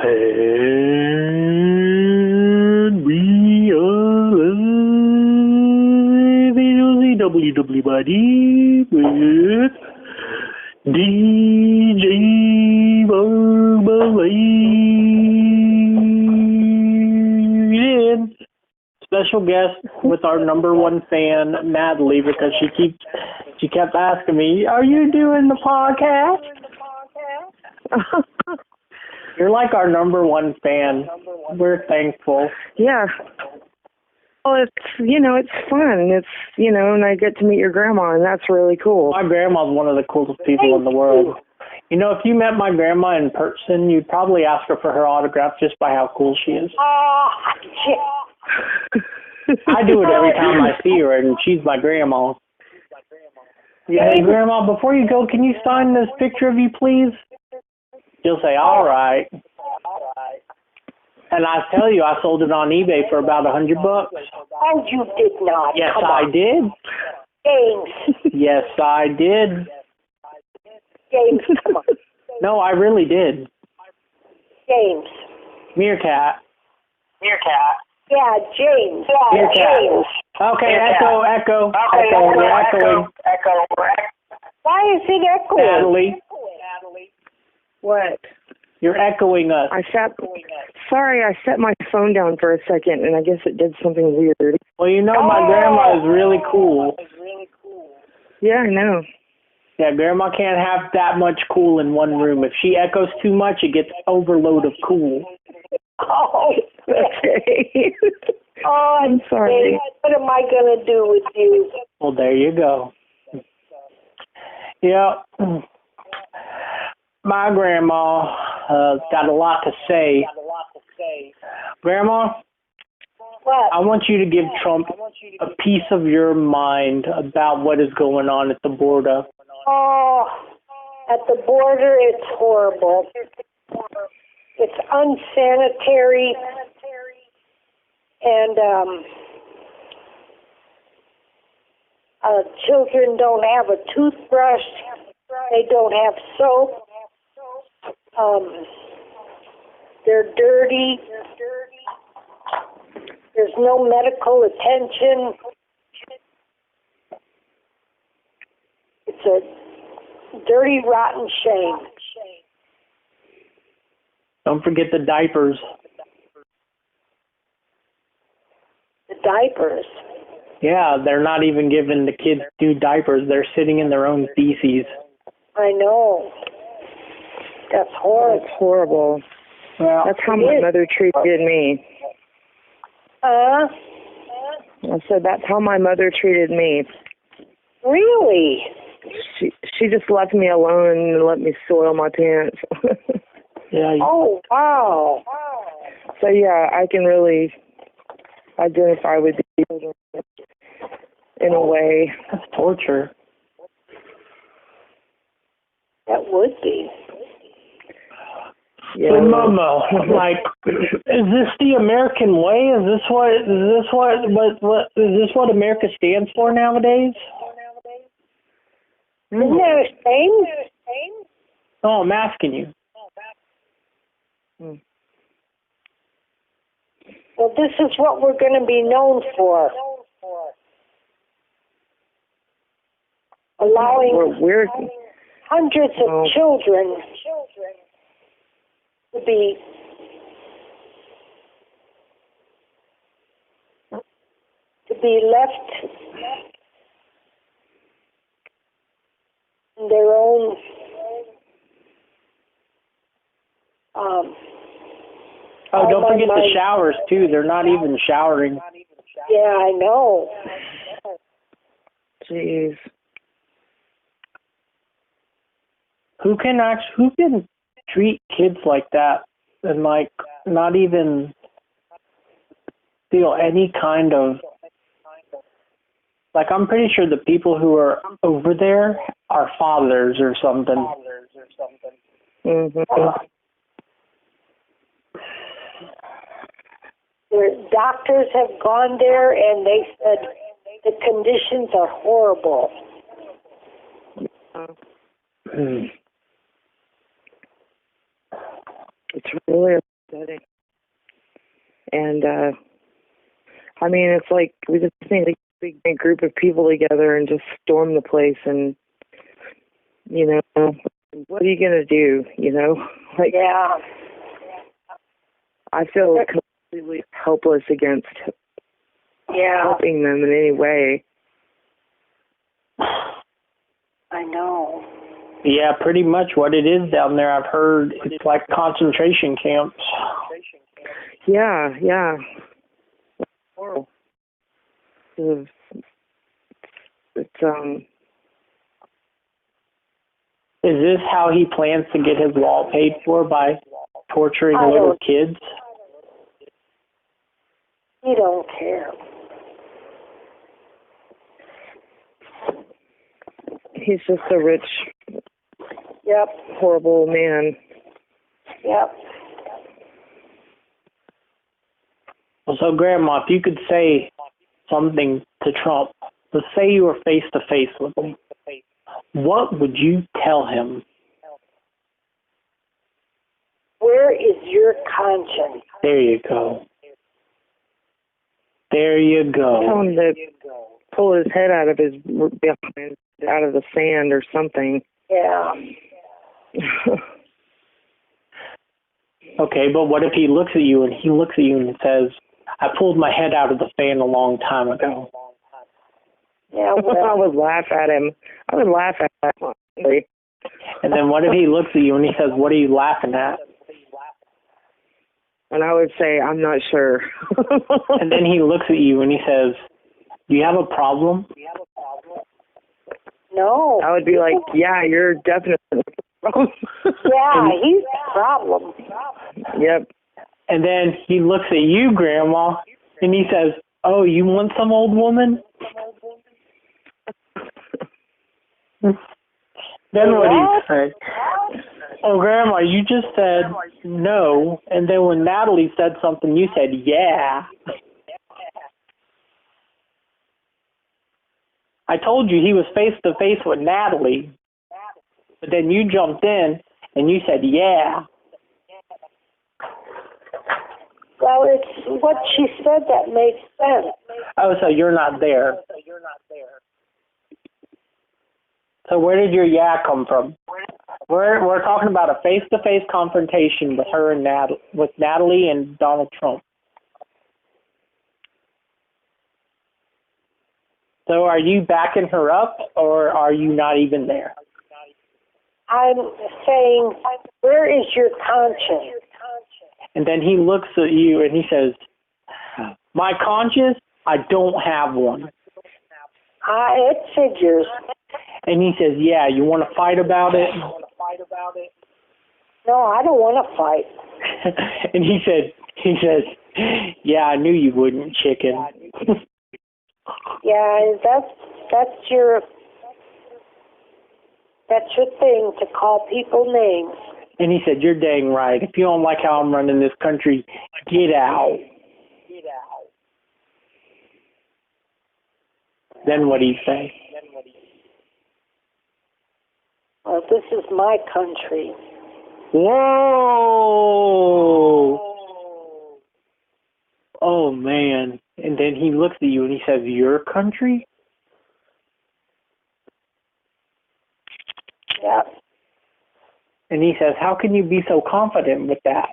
And we are live WWBody with DJ Marmalade. Special guest with our number one fan, Natalie, because she kept asking me, "Are you doing the podcast?" You're like our number one fan. We're thankful. Yeah. Well, it's fun. It's, and I get to meet your grandma, and that's really cool. My grandma's one of the coolest people in the world. If you met my grandma in person, you'd probably ask her for her autograph just by how cool she is. I do it every time I see her, and she's my grandma. Yeah, hey, Grandma, before you go, can you sign this picture of you, please? She'll say, all right. And I tell you, I sold it on eBay for about $100. Oh, you did not. Yes, I did. James. Yes, I did. James, come on. No, I really did. James. Meerkat. Yeah, James. Meerkat. James. Okay, Meerkat. echo. We're echoing. Why is it echoing? Natalie. What? You're echoing us. Sorry, I set my phone down for a second, and I guess it did something weird. Well, my grandma is really cool. Yeah, I know. Yeah, Grandma can't have that much cool in one room. If she echoes too much, it gets overload of cool. Oh, okay. Oh, I'm sorry. James, what am I going to do with you? Well, there you go. Yeah. My grandma got a lot to say. Grandma, What? I want you to give Trump a piece of your mind about what is going on at the border. Oh, at the border, it's horrible. It's unsanitary, and children don't have a toothbrush. They don't have soap. They're dirty. There's no medical attention. It's a dirty, rotten shame. Don't forget the diapers. The diapers. Yeah, they're not even giving the kids new diapers. They're sitting in their own feces. I know. That's horrible. That's horrible. Well, That's how my mother treated me. Huh? I said that's how my mother treated me. Really? She just left me alone and let me soil my pants. yeah. Oh, wow. So yeah, I can really identify with the children in a way. That's torture. That would be. Yeah. So, Mama, is this the American way? Is this what America stands for nowadays? Isn't that a shame? Oh, I'm asking you. Well, this is what we're going to be known for. Allowing hundreds of children to be left in their own don't forget the showers too. They're not even showering. Yeah, I know. Jeez. Who can treat kids like that and not even feel any kind of I'm pretty sure the people who are over there are fathers or something. Mm-hmm. The doctors have gone there and they said the conditions are horrible. It's really upsetting. And, I mean, it's like we just need a big group of people together and just storm the place and, you know, what are you going to do, you know? Like, Yeah. I feel completely helpless against helping them in any way. I know. Yeah, pretty much what it is down there. I've heard it's like concentration camps. Yeah. Horrible. Is this how he plans to get his wall paid for, by torturing little kids? He don't care. He's just a rich, horrible man. Yep. Well, so, Grandma, if you could say something to Trump, let's say you were face-to-face with him, what would you tell him? Where is your conscience? There you go. There you go. Tell him to pull his head out of the sand or something. Yeah. Okay, but what if he looks at you and says, I pulled my head out of the fan a long time ago? Yeah, well, I would laugh at him. I would laugh at him. And then what if he looks at you and he says, what are you laughing at? And I would say, I'm not sure. And then he looks at you and he says, do you have a problem? no. I would be like, yeah, you're definitely the problem. Yeah, he's the problem. Yep. And then he looks at you, Grandma, and he says, oh, you want some old woman? Then what do you say? Oh, Grandma, you just said no, and then when Natalie said something, you said yeah. I told you he was face-to-face with Natalie, but then you jumped in and you said yeah. Well, it's what she said that makes sense. Oh, so you're not there. So where did your yeah come from? We're talking about a face-to-face confrontation with her and Natalie and Donald Trump. So are you backing her up, or are you not even there? I'm saying, where is your conscience? And then he looks at you and he says, my conscience, I don't have one. It figures. And he says, yeah, you want to fight about it? No, I don't want to fight. And he says, yeah, I knew you wouldn't, chicken. Yeah, that's your thing, to call people names. And he said, you're dang right. If you don't like how I'm running this country, get out. Then what do you say? Well, this is my country. Whoa! Oh, man. And then he looks at you and he says, your country? Yeah. And he says, how can you be so confident with that?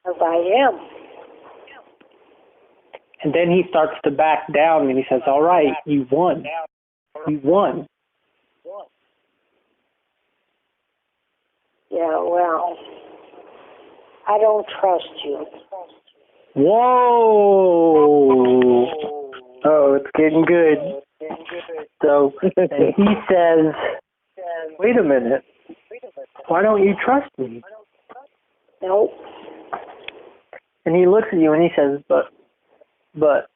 As I am. And then he starts to back down and he says, all right, you won. You won. Yeah, well, I don't trust you. Whoa! Oh, it's getting good. So, and he says, wait a minute. Why don't you trust me? Nope. And he looks at you and he says, but,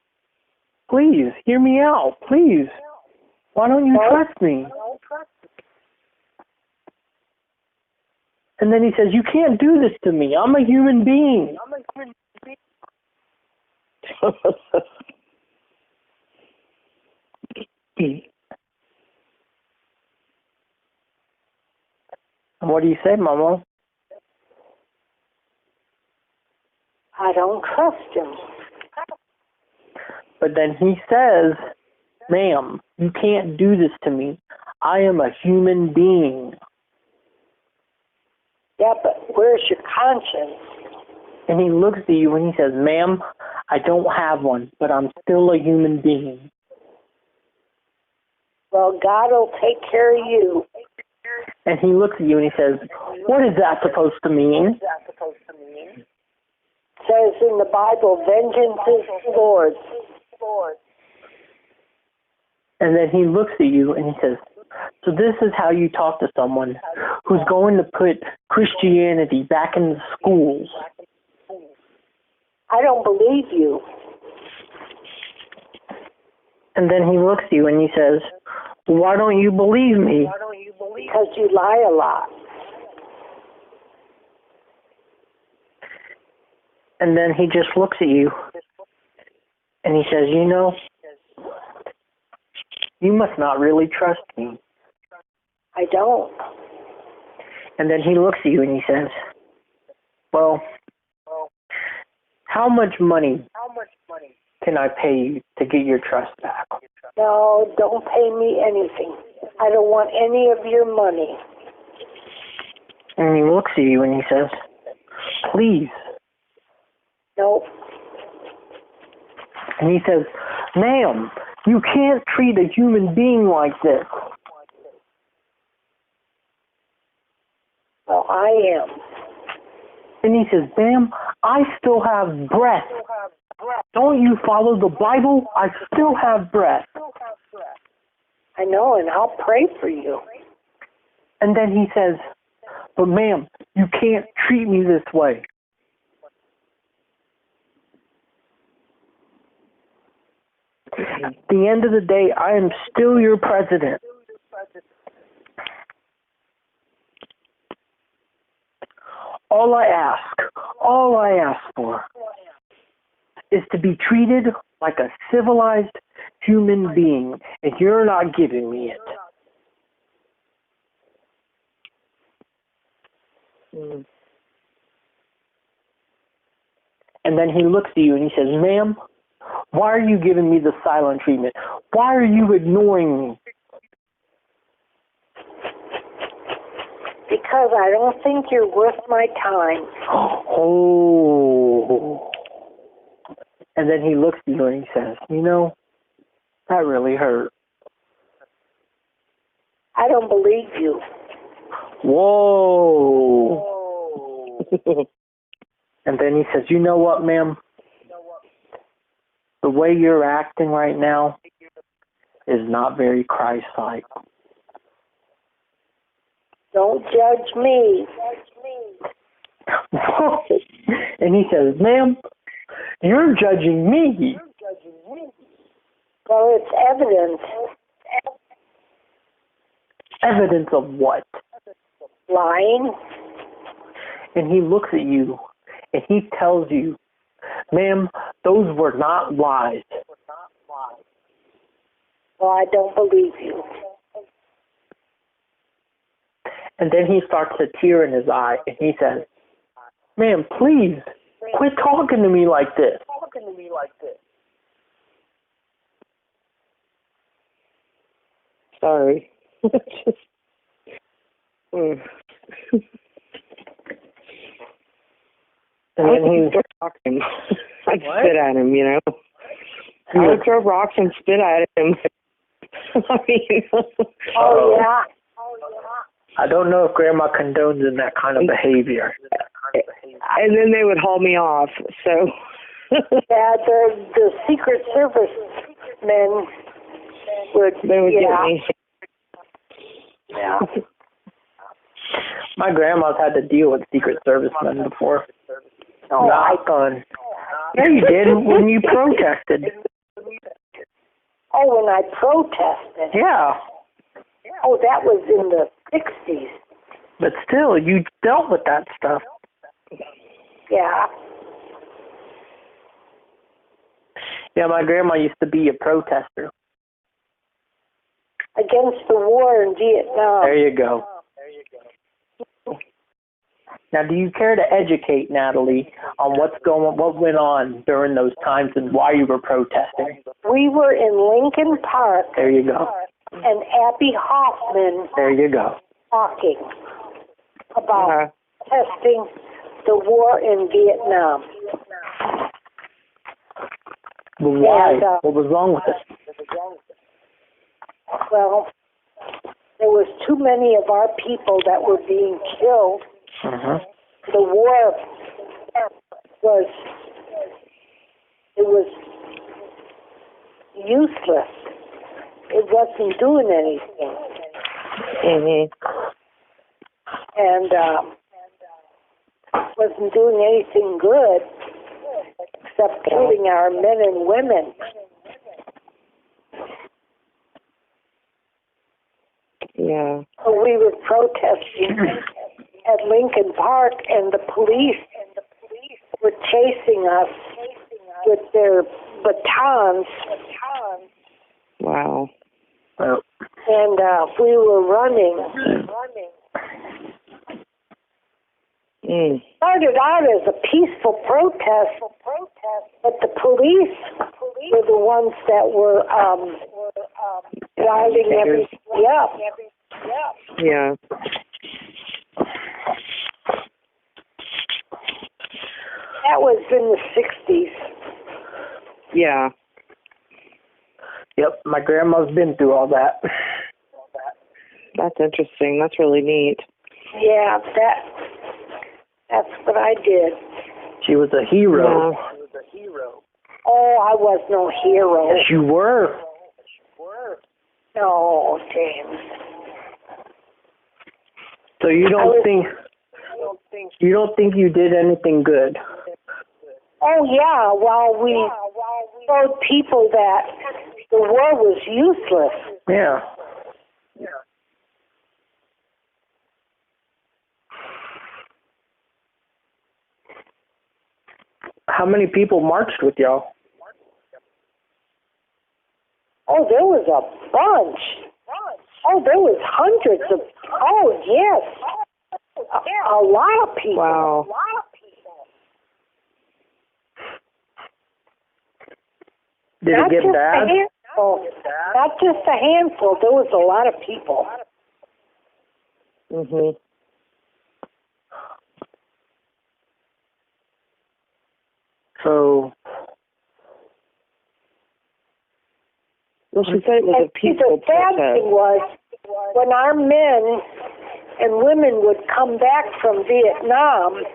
please, hear me out, please. Why don't you trust me? And then he says, you can't do this to me. I'm a human being. And what do you say, Mama? I don't trust him. But then he says, ma'am, you can't do this to me. I am a human being. Yeah, but where's your conscience? And he looks at you and he says, ma'am, I don't have one, but I'm still a human being. Well, God will take care of you. And he looks at you and he says, what is that supposed to mean? It says in the Bible, vengeance is the Lord's. And then he looks at you and he says, so this is how you talk to someone who's going to put Christianity back in the schools. I don't believe you. And then he looks at you and he says, why don't you believe me? Because you lie a lot. And then he just looks at you and he says, you know, you must not really trust me. I don't. And then he looks at you and he says, well, how much money can I pay you to get your trust back? No, don't pay me anything. I don't want any of your money. And he looks at you and he says, please. Nope. And he says, ma'am, you can't treat a human being like this. Well, I am. And he says, ma'am, I still have breath. Don't you follow the Bible? I still have breath. I know, and I'll pray for you. And then he says, but ma'am, you can't treat me this way. At the end of the day, I am still your president. All I ask for is to be treated like a civilized human being, and you're not giving me it. And then he looks at you and he says, ma'am, why are you giving me the silent treatment? Why are you ignoring me? Because I don't think you're worth my time. Oh. And then he looks at you and he says, you know, that really hurt. I don't believe you. Whoa. And then he says, you know what, ma'am? The way you're acting right now is not very Christ-like. Don't judge me. And he says, ma'am, you're judging me. Well, it's evidence. Evidence of what? Lying. And he looks at you and he tells you, ma'am, those were not lies. Well, I don't believe you. And then he starts a tear in his eye and he says, ma'am, please, quit talking to me like this. Sorry. And then he talking. I'd spit at him, you know. I would throw rocks and spit at him. I mean, Oh, yeah. I don't know if Grandma condones in that kind of behavior. and then they would haul me off. So Yeah, the Secret Service men they would get me. Yeah. My grandma's had to deal with Secret Service men before. Oh, Not fun. Yeah, you did when you protested. Oh, when I protested. Yeah, Oh, that was in the 60s. but still, you dealt with that stuff. Yeah. Yeah, my grandma used to be a protester. Against the war in Vietnam. There you go. Now, do you care to educate Natalie on what went on during those times and why you were protesting? We were in Lincoln Park. There you go. And Abby Hoffman. There you go. Talking about testing the war in Vietnam. Well, why? And, what was wrong with it? Well, there was too many of our people that were being killed. The war was useless. It wasn't doing anything. And wasn't doing anything good except killing our men and women. Yeah. So we were protesting at Lincoln Park, and the police were chasing us with their batons. Wow. And we were running. Started out as a peaceful protest, but the police were the ones that were driving everything up. Yeah. That was in the 60s. Yeah. Yep, my grandma's been through all that. That's interesting. That's really neat. Yeah, that's what I did. She was a hero. Yeah. Oh, I was no hero. Yes, you were. No, James. So you don't think you did anything good? Oh yeah, well we showed people that the war was useless. Yeah. How many people marched with y'all? Oh, there was a bunch. Oh, there was hundreds of. Oh yes, a lot of people. Wow. Did it get bad? Not just a handful. There was a lot of people. So. Well, she said it was a peaceful The sad protest. thing was when our men and women would come back from Vietnam,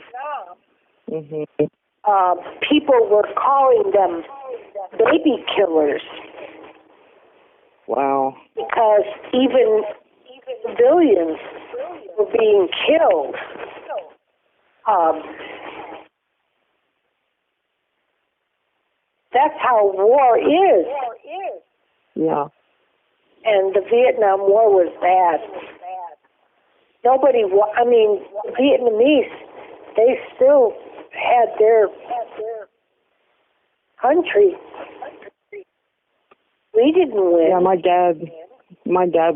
people were calling them baby killers. Wow. Because even civilians were being killed. That's how war is. Yeah. And the Vietnam War was bad. Vietnamese, they still had their country. We didn't win. Yeah, my dad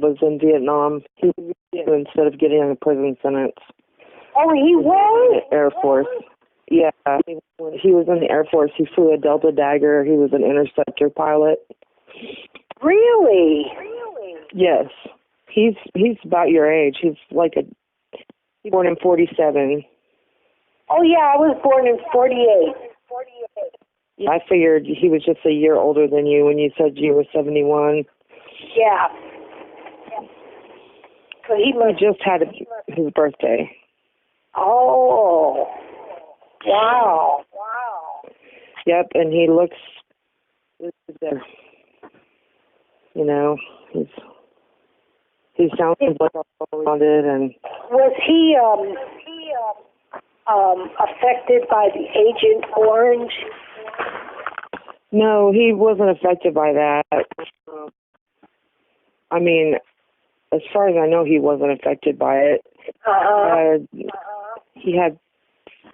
was in Vietnam. He was instead of getting a prison sentence. Oh, he was? Air Force. Yeah, he was in the Air Force. He flew a Delta Dagger. He was an interceptor pilot. Really? Yes. He's about your age. He's born in 47. Oh, yeah, I was born in 48. I figured he was just a year older than you when you said you were 71. Yeah. So he just had his birthday. Oh. Wow. Yep, and he looks, he sounds like all-rounded. And was he affected by the Agent Orange? No, he wasn't affected by that. I mean, as far as I know, he wasn't affected by it. He had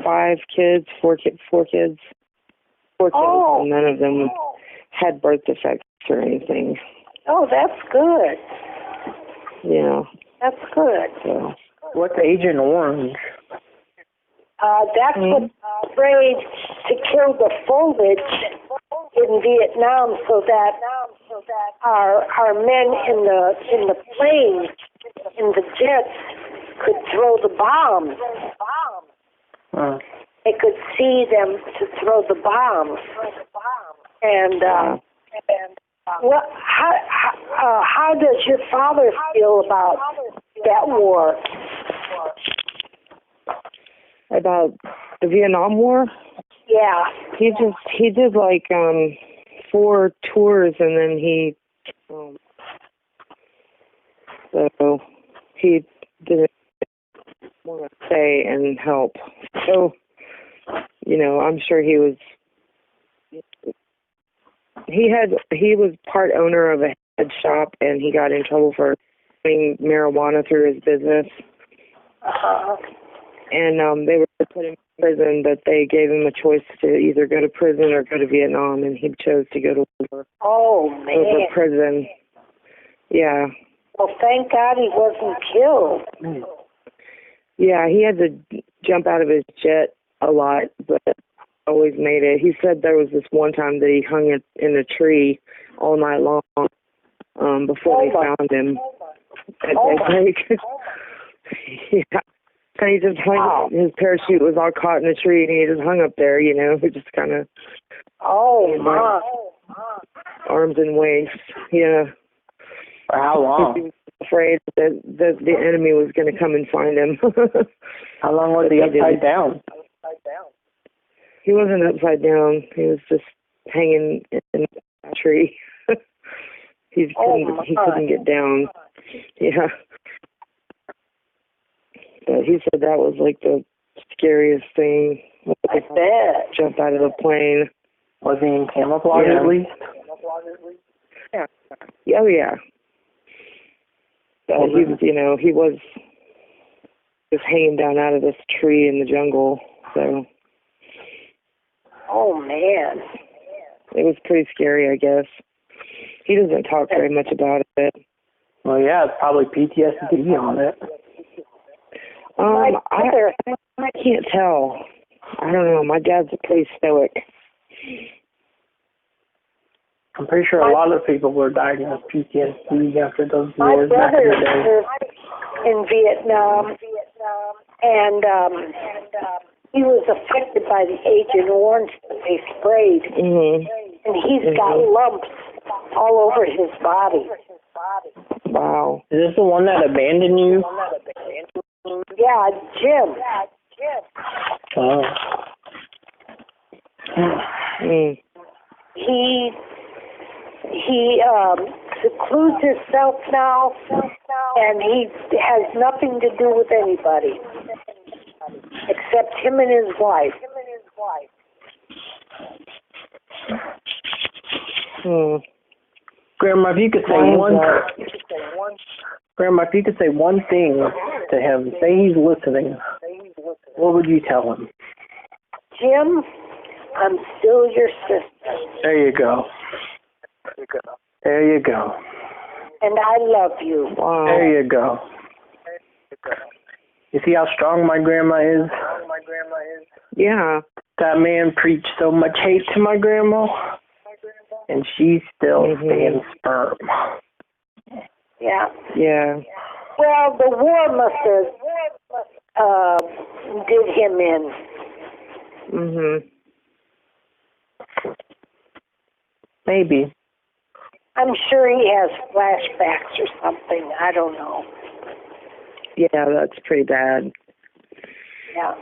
4 kids, and none of them had birth defects or anything. Oh, that's good. Yeah. That's good. So. What's Agent Orange? That's what sprayed to kill the foliage in Vietnam, so that our men in the planes, in the jets, could throw the bombs. They could see them to throw the bombs. And how does your father feel about that war? About the Vietnam War? Yeah. He did like 4 tours, and then he so he didn't want to stay and help. So, you know, I'm sure he was part owner of a head shop, and he got in trouble for selling marijuana through his business. And they were to put him in prison, but they gave him a choice to either go to prison or go to Vietnam, and he chose to go to war. Oh, man. Go to prison. Yeah. Well, thank God he wasn't killed. Yeah, he had to jump out of his jet a lot, but always made it. He said there was this one time that he hung it in a tree all night long before they found him at daybreak. Yeah. And he just hung, his parachute was all caught in a tree, and he just hung up there, you know, just kind of. Oh, my. Arms and waist, yeah. For how long? He was afraid that the enemy was going to come and find him. How long was he upside down? He wasn't upside down. He was just hanging in a tree. He couldn't get down. Yeah. But he said that was like the scariest thing. I bet. Jump out of the plane. Was he in camouflage at least? Yeah. Oh, yeah. But he was, you know, he was just hanging down out of this tree in the jungle. So. Oh, man. It was pretty scary, I guess. He doesn't talk very much about it. Well, yeah, it's probably PTSD on it. I can't tell. I don't know. My dad's pretty stoic. I'm pretty sure a lot of people were diagnosed with PTSD after those wars my back in the day. brother served in Vietnam, and he was affected by the Agent Orange that they sprayed. Mm-hmm. And he's got lumps all over his body. Wow. Is this the one that abandoned you? Yeah, Jim. Oh. He secludes himself now, and he has nothing to do with anybody except him and his wife. Grandma, if you could say Grandma, if you could say one thing to him, say he's listening, what would you tell him? Jim, I'm still your sister. There you go. There you go. And I love you. Wow. There you go. You see how strong my grandma is? Yeah. That man preached so much hate to my grandma, and she still stands firm. Yeah. Yeah. Well, the war must have did him in. Mhm. Maybe. I'm sure he has flashbacks or something. I don't know. Yeah, that's pretty bad. Yeah.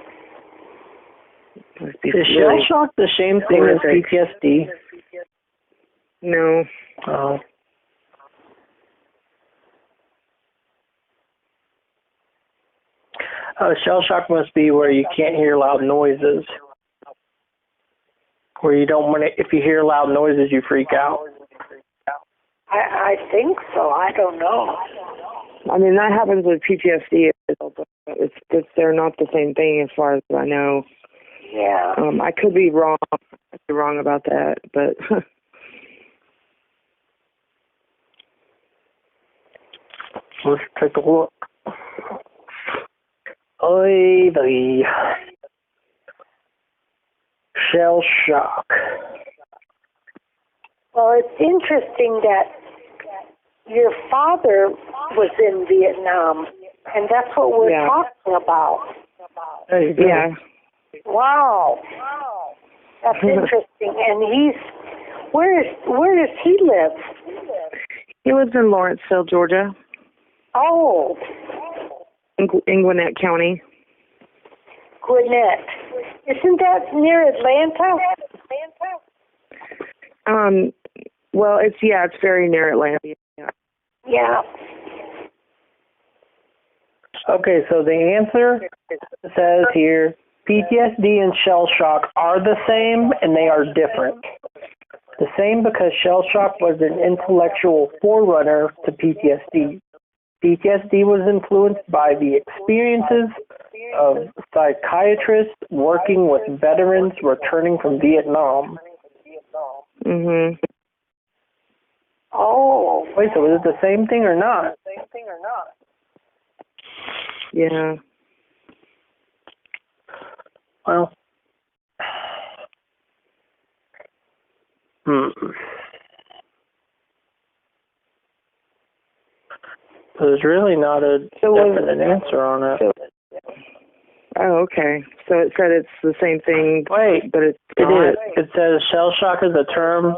Is shell shock the same thing as PTSD? No. Oh. Shell shock must be where you can't hear loud noises. Where you don't want to, if you hear loud noises, you freak out. I think so. I don't know. I mean, that happens with PTSD. They're not the same thing as far as I know. Yeah. I could be wrong. About that, but. Let's take a look. Oy vey. shell shock. Well, it's interesting that your father was in Vietnam, and that's what we're talking about. Yeah. Wow. That's interesting. And where does he live? He lives in Lawrenceville, Georgia. Oh. In Gwinnett County. Gwinnett. Isn't that near Atlanta? Well, it's very near Atlanta. Yeah. Okay, so the answer says here, PTSD and shell shock are the same and they are different. The same because shell shock was an intellectual forerunner to PTSD. PTSD was influenced by the experiences of psychiatrists working with veterans returning from Vietnam. Mhm. Oh. Wait, so is it the same thing or not? Yeah. Well, There's really not a definite answer on it. Oh, okay. So it said it's the same thing. Wait, but it is. It says shell shock is a term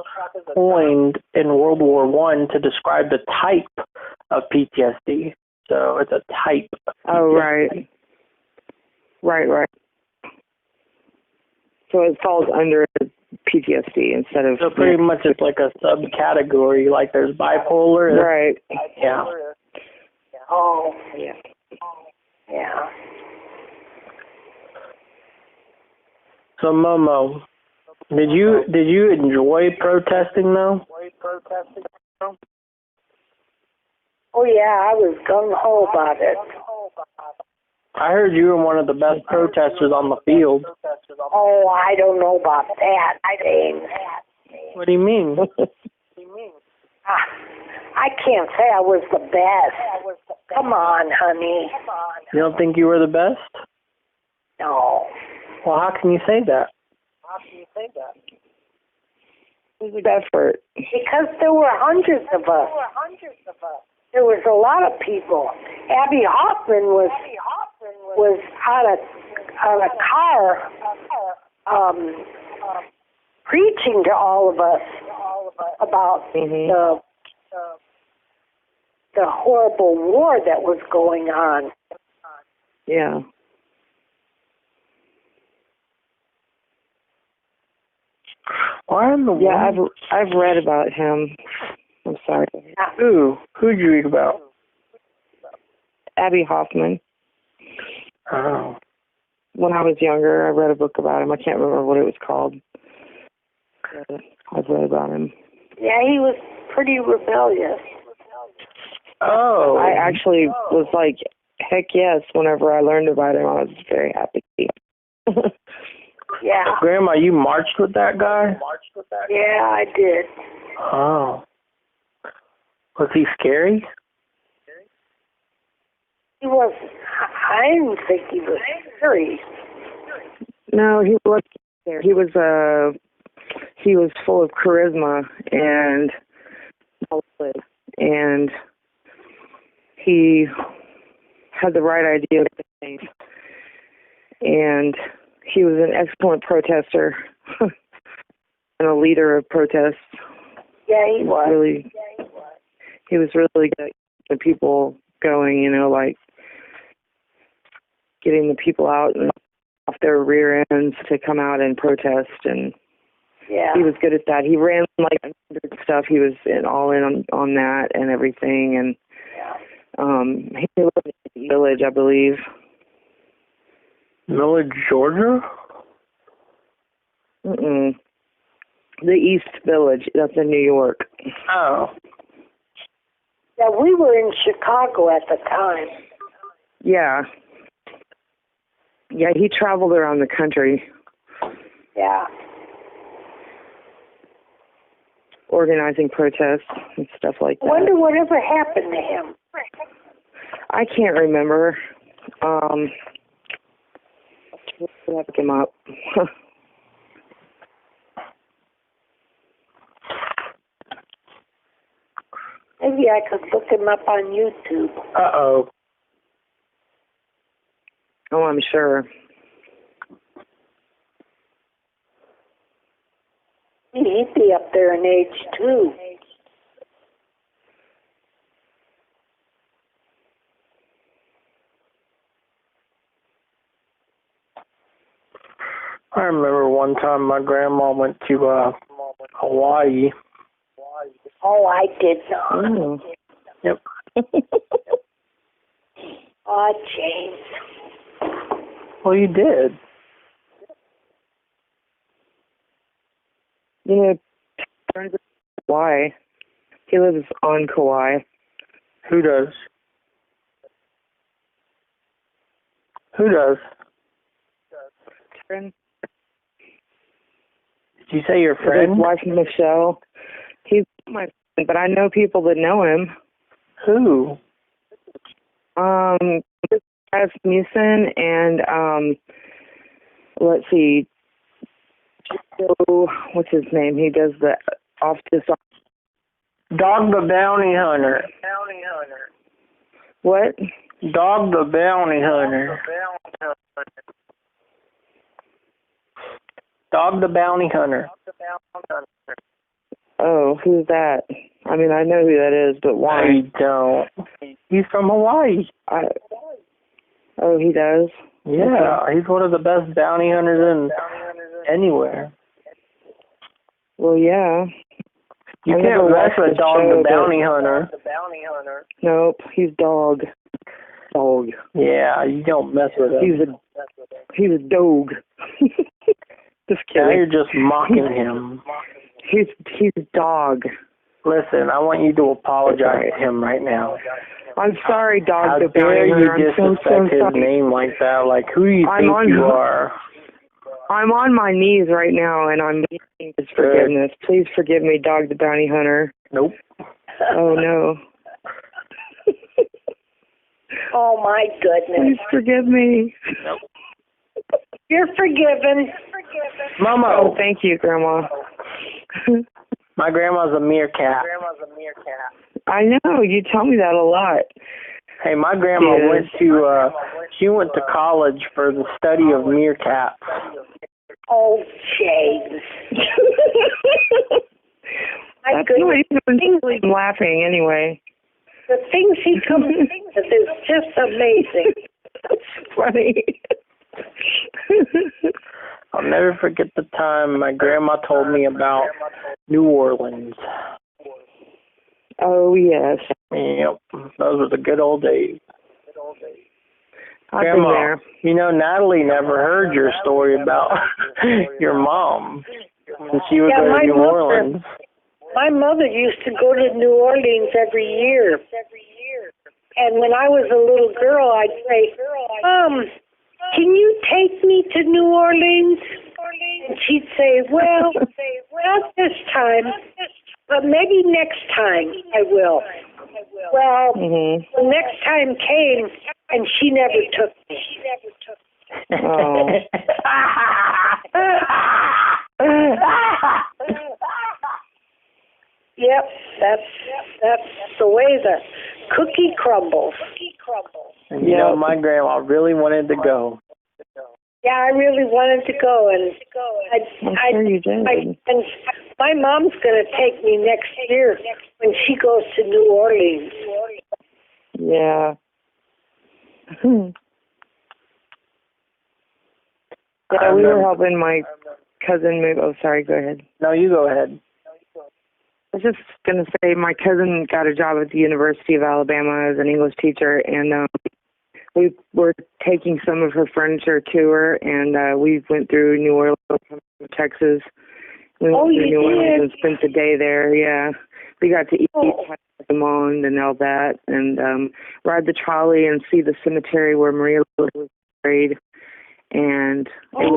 coined in World War I to describe the type of PTSD. So it's a type of PTSD. Oh, right. Right. So it falls under PTSD instead of... So pretty much it's like a subcategory, like there's bipolar. Right. Yeah. Oh. Yeah. Yeah. So Momo, did you enjoy protesting though? Oh yeah, I was gung ho about it. I heard you were one of the best protesters on the field. Oh, I don't know about that. What do you mean? I can't say I was the best. Come on, honey. You don't think you were the best? No. Well, how can you say that? It was a good effort. Because there were hundreds of us. There was a lot of people. Abby Hoffman was on a car preaching to all of us about the horrible war that was going on. Yeah. Why in the world? Yeah, I've read about him. I'm sorry. Who'd you read about? Abby Hoffman. Oh. When I was younger, I read a book about him. I can't remember what it was called. I've read about him. Yeah, he was pretty rebellious. Oh. I actually was like, heck yes, whenever I learned about him, I was very happy. Yeah. Grandma, you marched with that guy? Yeah, I did. Oh. Was he scary? He was. I didn't think he was scary. No, he was there. He was full of charisma and he had the right idea of things. And he was an excellent protester and a leader of protests. Yeah, he was. He was really good at the people going, like getting the people out and off their rear ends to come out and protest, and he was good at that. He ran like stuff. He was all in on that and everything, and he lived in the Village, I believe. Village, Georgia? The East Village. That's in New York. Oh. Yeah, we were in Chicago at the time. Yeah. Yeah, he traveled around the country. Yeah. Organizing protests and stuff like that. I wonder whatever happened to him. I can't remember. I'll look him up. maybe I could look him up on YouTube. Uh-oh. Oh, I'm sure. He'd be up there in age, too. I remember one time my grandma went to Hawaii. Oh, I did not. Mm. Yep. Oh, James. Well, you did. You know, turns out Kauai. He lives on Kauai. Who does? Who does? Friend. Did you say your His friend? wife Michelle. He's my friend, but I know people that know him. Who? Rasmussen and let's see, Joe, what's his name? He does the office. Dog the Bounty Hunter. What? Dog the Bounty Hunter. Dog the Bounty Hunter. Oh, who's that? I mean, I know who that is, but why? I don't. He's from Hawaii. Oh, he does? Yeah, Okay. he's one of the best bounty hunters in anywhere. Well, yeah. You I can't never mess watched with the Dog show, the Bounty Hunter. Nope, he's dog. Dog. Yeah, you don't mess with him. He's a dog. Just kidding. Now you're just mocking him. He's a dog. Listen, I want you to apologize to him right now. I'm sorry, Dog How the dare Bounty you Hunter. I'm disrespect his sorry. name like that? Like, who do you think you are? I'm on my knees right now, and I'm begging his forgiveness. Please forgive me, Dog the Bounty Hunter. Nope. Oh, no. Oh, my goodness. Please forgive me. Nope. You're forgiven. Mama. Oh, thank you, Grandma. My grandma's a meerkat. I know. You tell me that a lot. Hey, my grandma she went to college for the study of meerkats. Oh, James. That's not even I'm laughing anyway. The things he comes with is just amazing. That's funny. I'll never forget the time my grandma told me about New Orleans. Oh, yes. Yep, those were the good old days. I've Grandma, been there. you know, Natalie never heard your story about your mom when she would go to New Orleans. My mother used to go to New Orleans every year. And when I was a little girl, I'd say, can you take me to New Orleans? And she'd say, well, not this time, but maybe next time I will. Well, the next time came, and she never took me. Oh. Yep, that's the way the cookie crumbles. And you know, my grandma really wanted to go. Yeah, I really wanted to go, and I'm sure you did. and my mom's going to take me next year when she goes to New Orleans. Yeah. Yeah, we were helping my cousin move. Oh, sorry, go ahead. No, you go ahead. I was just going to say my cousin got a job at the University of Alabama as an English teacher, and we were taking some of her furniture to her, and we went through New Orleans, Texas. We went through New Orleans and spent the day there, yeah. We got to eat the Monde and all that, and ride the trolley and see the cemetery where Maria was buried. And it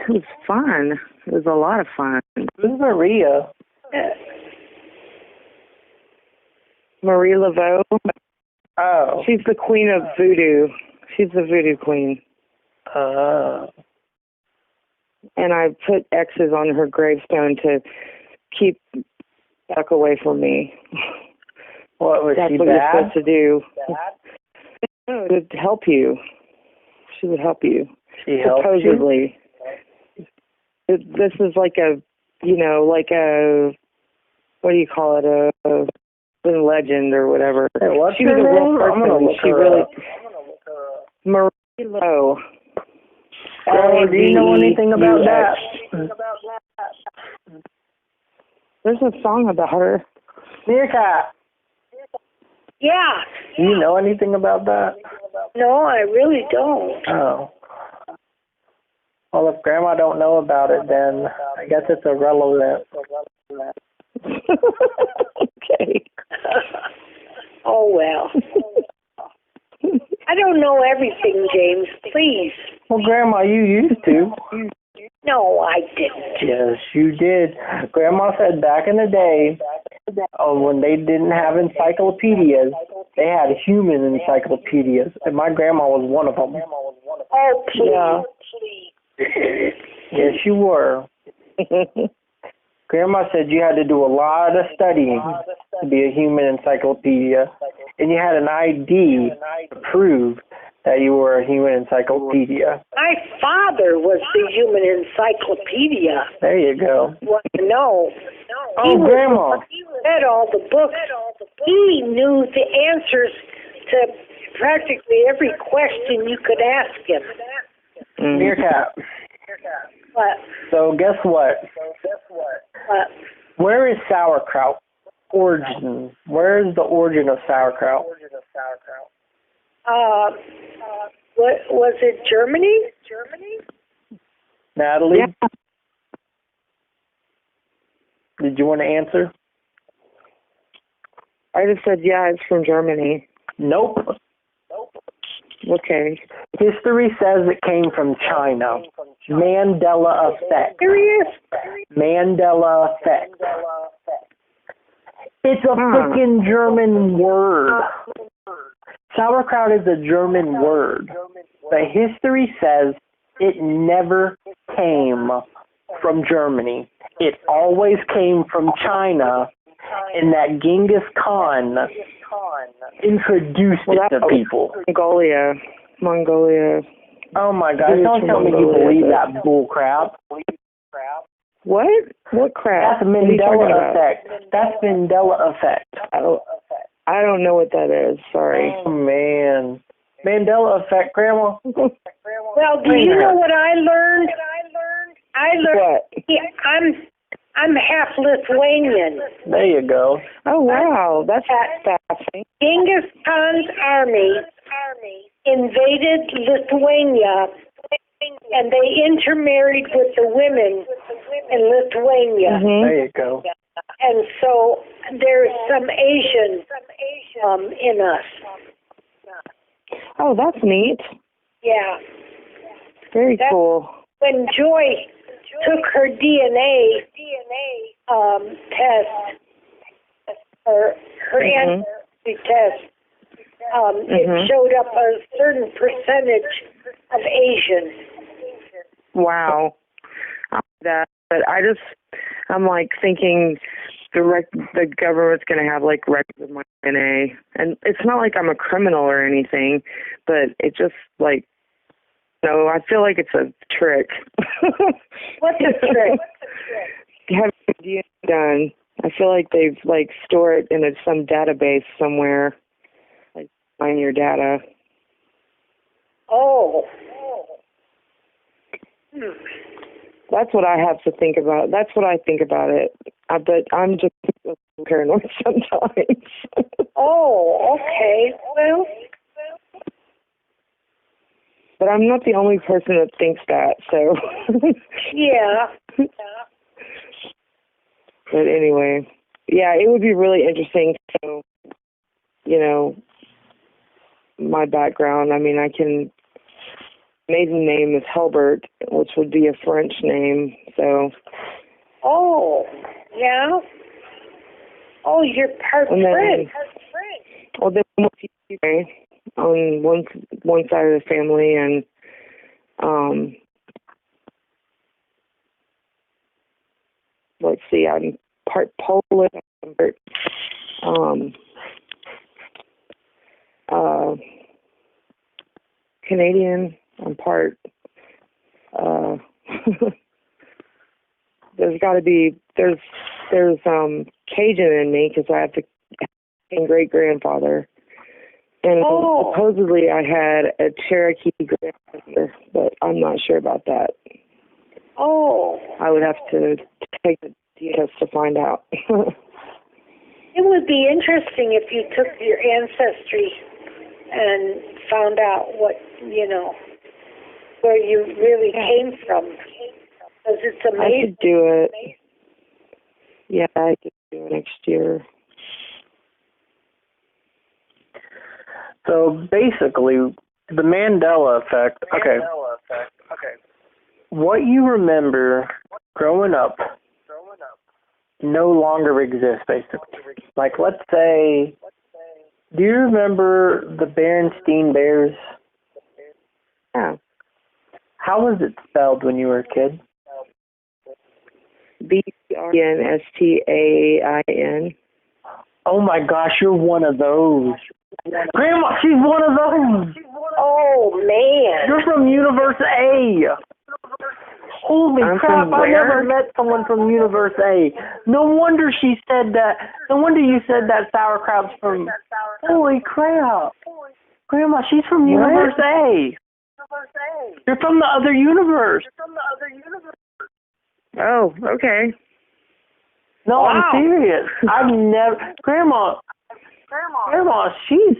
was fun. It was a lot of fun. Who's Maria? Marie Laveau. Oh. She's the queen of voodoo. She's the voodoo queen. And I put X's on her gravestone to keep back away from me. What was That's she what you're bad? supposed to do. No, to help you. She would help you. She helped Supposedly. This is like a, like a, what do you call it, a legend or whatever. Hey, what's She her was a real name? I'm gonna person. look She her really, up. Marie Lowe. Oh, do you know anything about that? There's a song about her. Meerkat, Yeah. do you know anything about that? No, I really don't. Oh. Well, if Grandma don't know about it, then I guess it's irrelevant. Okay. Oh, well. I don't know everything, James. Please. Well, Grandma, you used to. No, I didn't. Yes, you did. Grandma said back in the day, when they didn't have encyclopedias, they had human encyclopedias, and my grandma was one of them. Oh, please. Yeah. Yes, you were. Grandma said you had to do a lot of studying to be a human encyclopedia, and you had an ID to prove that you were a human encyclopedia. My father was the human encyclopedia. There you go. No. Oh, Grandma. He read all the books. He knew the answers to practically every question you could ask him. Meerkat. But, So guess what? Where is sauerkraut? Origin. Where is the origin of sauerkraut? what was it? Germany? Natalie? Yeah. Did you want to answer? I just said, yeah, it's from Germany. Nope. Okay. History says it came from China. Mandela effect. Serious? Mandela effect. It's a freaking German word. Sauerkraut is a German word. But history says it never came from Germany. It always came from China, and that Genghis Khan introduced it to people. Mongolia. Oh my gosh, don't tell me you believe that bull crap. What? What crap? That's What are you talking Mandela about? effect. That's Mandela effect. I don't know what that is. Sorry. Oh man. Mandela effect, Grandma. Well, do you know what I learned? What? Yeah, I'm half Lithuanian. There you go. Oh, wow. That's fascinating. Genghis Khan's army invaded Lithuania, and they intermarried with the women in Lithuania. There you go. And so there's some Asian in us. Oh, that's neat. Yeah. Very cool. When Joy took her DNA test, or her ancestry test, it showed up a certain percentage of Asian. Wow. But I'm like thinking the government's going to have like records of my DNA. And it's not like I'm a criminal or anything, but it just like, no, I feel like it's a trick. What's a trick? Having DNA done. I feel like they've like stored it in some database somewhere, like find your data. Oh. That's what I have to think about. That's what I think about it. But I'm just paranoid sometimes. Oh, okay. Well. But I'm not the only person that thinks that, so. Yeah. But anyway, yeah, it would be really interesting to know, my background. I mean, maiden name is Helbert, which would be a French name, so. Oh, yeah. Oh, you're part French. Well, then on one side of the family, and let's see, I'm part Polish, part Canadian. I'm part. There's got to be there's Cajun in me because I have to great grandfather, and supposedly I had a Cherokee grandfather, but I'm not sure about that. Oh, I would have to take the test to find out. it would be interesting if you took your ancestry and found out what, where you really came from. Because it's amazing. I could do it. Yeah, I could do it next year. So basically, the Mandela effect. Okay. What you remember growing up no longer exists, basically. Like, let's say, do you remember the Berenstain Bears? Yeah. How was it spelled when you were a kid? Berenstain. Oh my gosh, you're one of those. Grandma, she's one of those. Oh, man. You're from Universe A. Holy crap, I never met someone from Universe A. No wonder she said that. No wonder you said that sauerkraut's from... Holy crap. Grandma, she's from Universe A. You're from the other universe. Oh, okay. No, wow. I'm serious. I've never... Grandma, she's...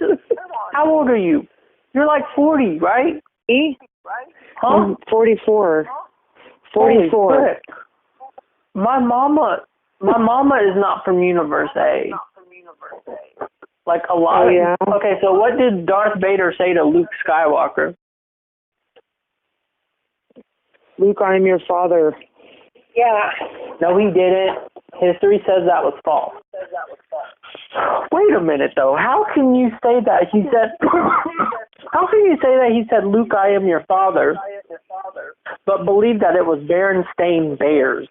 How old are you? You're like 40, right? Me? Huh? I'm 44. 44. My mama is not from Universe A. Like a lot. Oh, yeah? Okay, so what did Darth Vader say to Luke Skywalker? Luke, I am your father. Yeah. No, he didn't. History says that was false. Wait a minute, though. How can you say that? He said... How can you say that he said, Luke, I am your father, but believe that it was Berenstain Bears?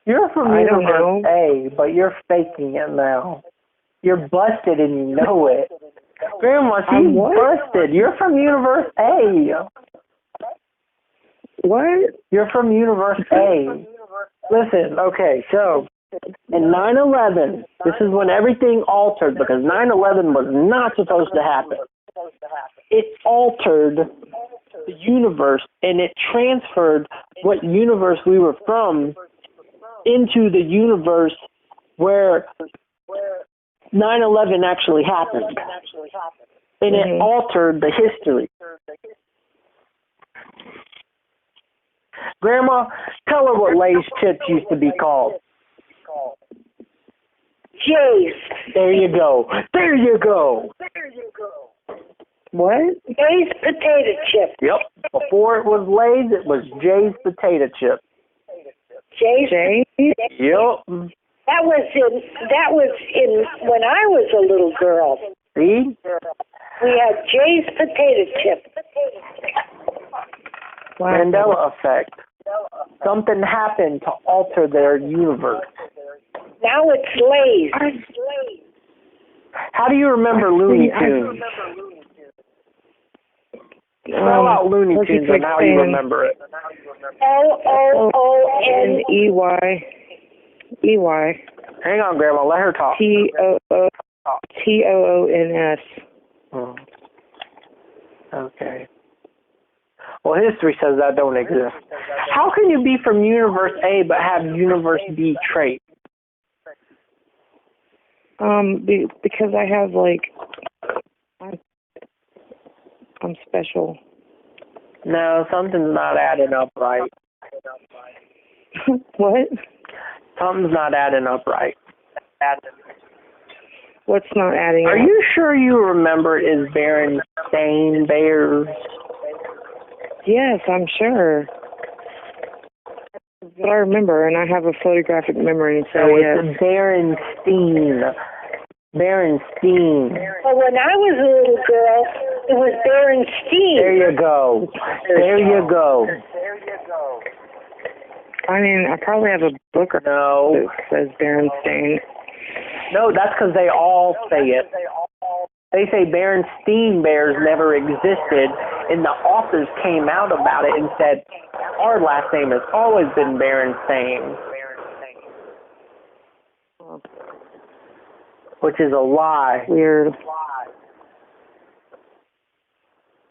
You're from Universe A, but you're faking it now. You're busted and you know it. Grandma, she's busted. You're from Universe A. What? You're from Universe A. Listen, okay, so... In 9/11, this is when everything altered because 9/11 was not supposed to happen. It altered the universe and it transferred what universe we were from into the universe where 9/11 actually happened. And it altered the history. Grandma, tell her what Lay's chips used to be called. Jay's. There you go. There you go. What? Jay's potato chip. Yep. Before it was Lay's, it was Jay's potato chip. Jay's. Yep. That was in when I was a little girl. See? We had Jay's potato chip. Wow. Mandela effect. Something happened to alter their universe. Now it's Lay's. How do you remember Looney Tunes? Spell out Looney Tunes and how you remember it. LOONEY. EY. Hang on, Grandma. Let her talk. TOONS. Oh. Okay. Well, history says that don't exist. How can you be from Universe A but have Universe B traits? Because I have, I'm special. No, something's not adding up right. What? Something's not adding up right. What's not adding up? Are you sure you remember is Berenstain Bears? Yes, I'm sure. But I remember, and I have a photographic memory, so yes. It's Berenstain. Berenstain. Well, when I was a little girl, it was Berenstain. There you go. There you go. I mean, I probably have a book that says Berenstain. No, that's because they all say it. They say Berenstein Bears never existed, and the authors came out about it and said, our last name has always been Berenstain. Which is a lie. Weird.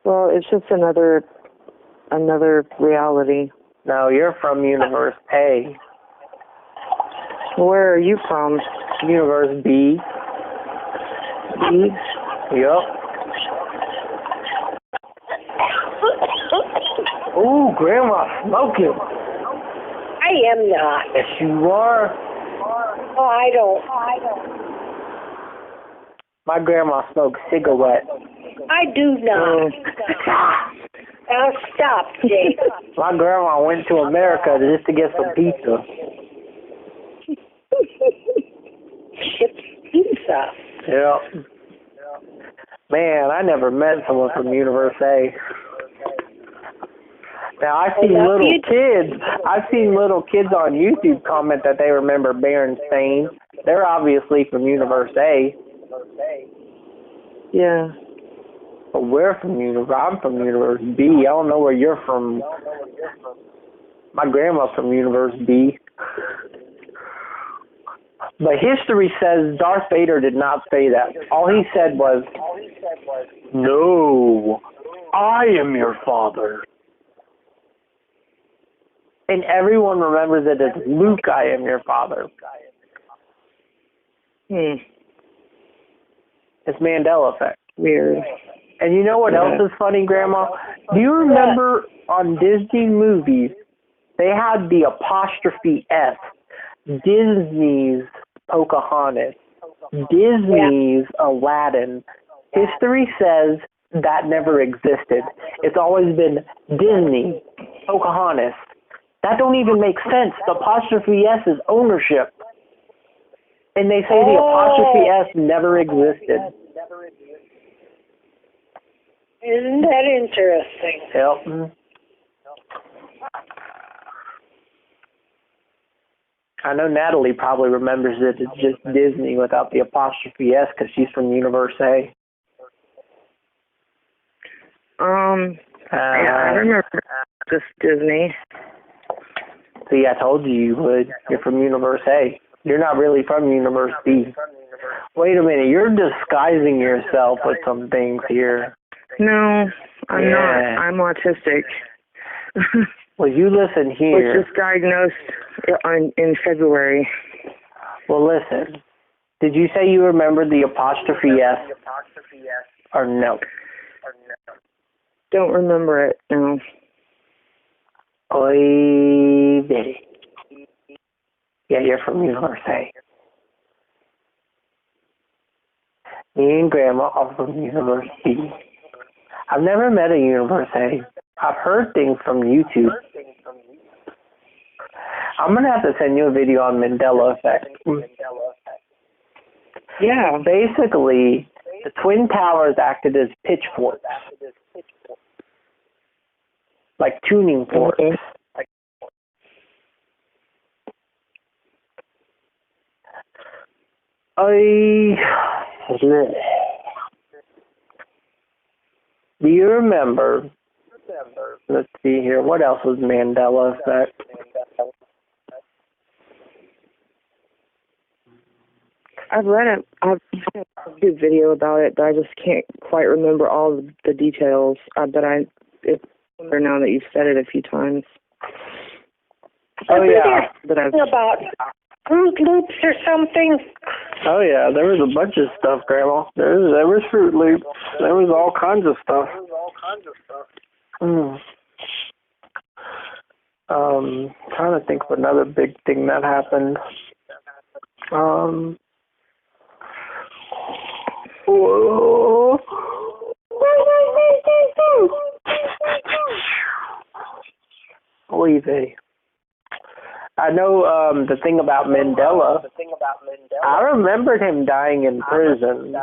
Well, it's just another reality. No, you're from Universe A. Where are you from? Universe B. B? Yup. Ooh, Grandma smoking. I am not. Yes, you are. Oh, I don't. My grandma smokes cigarettes. I do not. Now stop, Jake. My grandma went to America just to get some pizza. Chips pizza. Yep. Man, I never met someone from Universe A. Now, I've seen little kids on YouTube comment that they remember Berenstain. They're obviously from Universe A. Yeah. But we're from I'm from Universe B. I don't know where you're from. My grandma's from Universe B. But history says Darth Vader did not say that. All he said was, "No, I am your father." And everyone remembers it as Luke, I am your father. It's Mandela effect. Weird. And you know what else is funny, Grandma? Do you remember on Disney movies, they had the apostrophe S, Disney's Pocahontas, Disney's Aladdin. History says that never existed. It's always been Disney, Pocahontas. That don't even make sense. The apostrophe S is ownership. And they say the apostrophe S never existed. Isn't that interesting? Yep. I know Natalie probably remembers it. It's just Disney without the apostrophe S because she's from Universe A. Yeah, I remember just Disney. See, I told you would. You're from Universe A. You're not really from Universe B. Wait a minute. You're disguising yourself with some things here. No, I'm not. I'm autistic. Well, you listen here. I was just diagnosed in February. Well, listen. Did you say you remember the apostrophe S? Or no? Don't remember it, no. Oy vey. Yeah, you're from Universe A. Me and Grandma are from Universe B. I've never met a Universe A. I've heard things from YouTube. I'm going to have to send you a video on Mandela effect. Yeah. Basically, the Twin Towers acted as pitchforks. Like tuning forks. Do you remember? Let's see here. What else was Mandela effect? I've read it. I've seen a good video about it, but I just can't quite remember all the details. But it's there now that you've said it a few times. Oh yeah. But I've about Fruit Loops or something. Oh yeah, there was a bunch of stuff, Grandma. There was Fruit Loops. There was all kinds of stuff. Trying to think of another big thing that happened. Oy vey. I know the thing about Mandela. I remembered him dying in prison.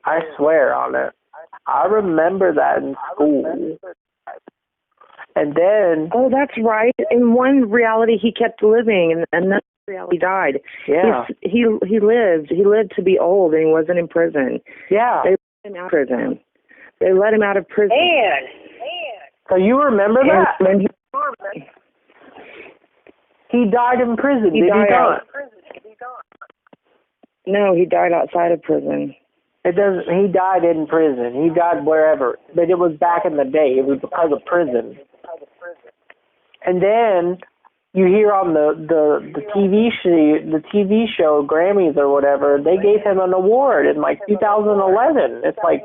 I swear on it. I remember that in school. And then... Oh, that's right. In one reality, he kept living, and another reality, he died. Yeah. He lived. He lived to be old, and he wasn't in prison. Yeah. They him out of prison. They let him out of prison. Man. So you remember that? And He died in prison, He did died he not? no, he died outside of prison. It doesn't. He died in prison. He died wherever. But it was back in the day. It was because of prison. And then you hear on the TV show Grammys or whatever, they gave him an award in like 2011. It's like,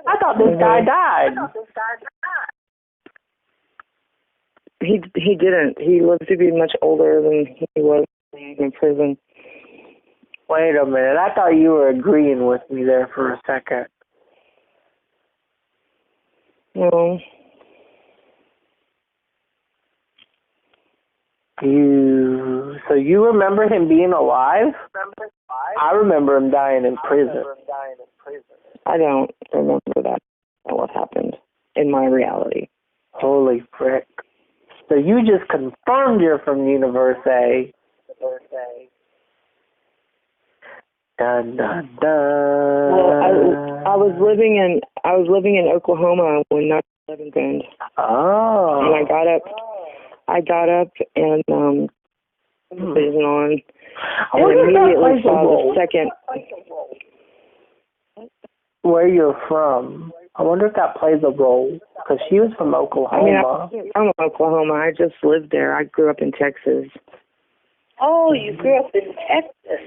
I thought this guy died. He didn't. He lived to be much older than he was in prison. Wait a minute. I thought you were agreeing with me there for a second. No. So you remember him being alive? I remember him dying in prison. I don't remember that. What happened in my reality. Holy frick. So you just confirmed you're from Universe A. Dun, dun, dun. Well, I was living in Oklahoma when 9/11 happened. Oh. And I got up and vision on, and immediately saw the second. Where you're from? I wonder if that plays a role, because she was from Oklahoma. I mean, I'm from Oklahoma. I just lived there. I grew up in Texas. Oh, you grew up in Texas.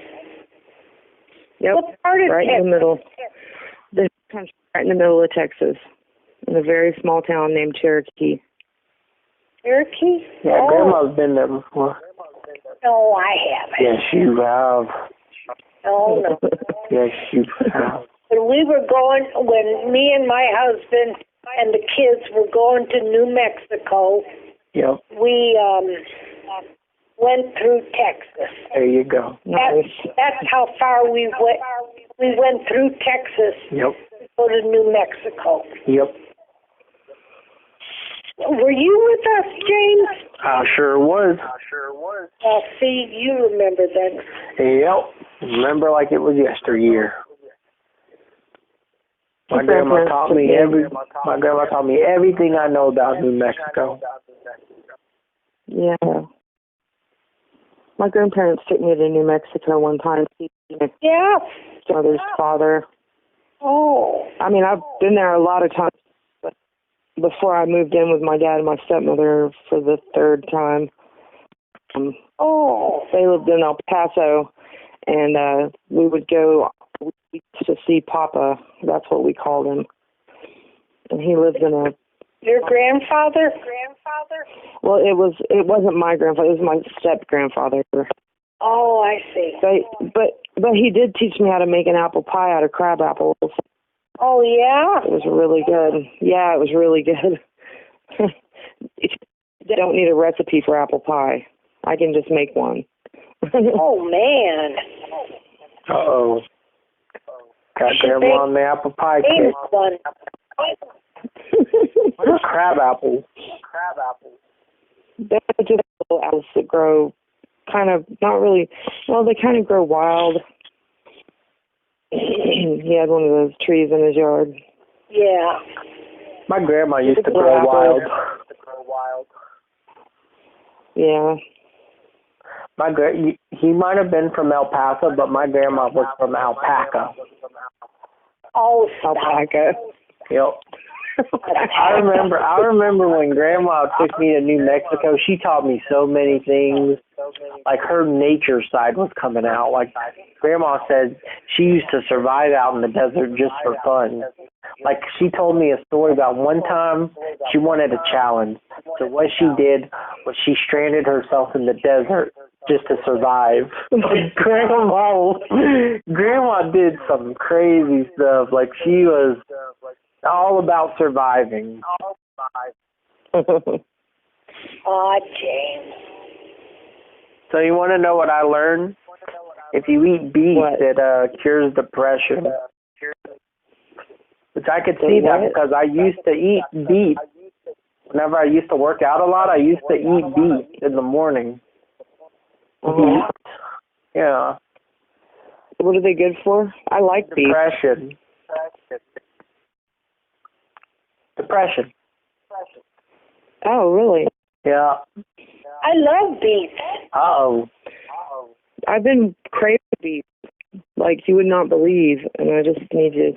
Yep. What part of right Texas? in the middle. The country, right in the middle of Texas, in a very small town named Cherokee. Cherokee? Yeah, Grandma's been there before. No, I haven't. Yes, you have. No. Yes, you have. When me and my husband and the kids were going to New Mexico, Yep. we went through Texas. There you go. That's how far we went. We went through Texas Yep. to go to New Mexico. Yep. Were you with us, James? I sure was. Well, see, you remember then. Yep. Remember like it was yesteryear. My grandma taught me everything I know about New Mexico. Yeah. My grandparents took me to New Mexico one time to see my brother's father. Oh. I mean, I've been there a lot of times, but before I moved in with my dad and my stepmother for the third time. They lived in El Paso, and we would go to see Papa. That's what we called him. And he lived in a... Your grandfather? Well, it wasn't my grandfather. It was my step-grandfather. Oh, I see. But he did teach me how to make an apple pie out of crab apples. Oh, yeah? It was really good. Yeah, it was really good. They don't need a recipe for apple pie. I can just make one. Oh, man. Uh-oh. Got Grandma on the apple pie kit. One. What are crab apples? They're just little apples that grow kind of, not really, well, they kind of grow wild. He had one of those trees in his yard. Yeah. My grandma used to grow wild. Yeah. He might have been from El Paso, but my grandma was from Alpaca. Oh, Alpaca. Yep. I remember when Grandma took me to New Mexico, she taught me so many things. Like her nature side was coming out. Like Grandma said she used to survive out in the desert just for fun. Like she told me a story about one time she wanted a challenge. So what she did was she stranded herself in the desert just to survive. Like Grandma did some crazy stuff. Like she was all about surviving. Oh, James. So you want to know what I learned? If you eat beef, it cures depression. Which I could see that because I used to eat beef. Whenever I used to work out a lot, I used to eat beef in the morning. Uh-huh. Yeah. What are they good for? I like beef. Depression. Depression. Oh, really? Yeah. I love beets. Uh-oh. I've been craving beets like you would not believe, and I just need to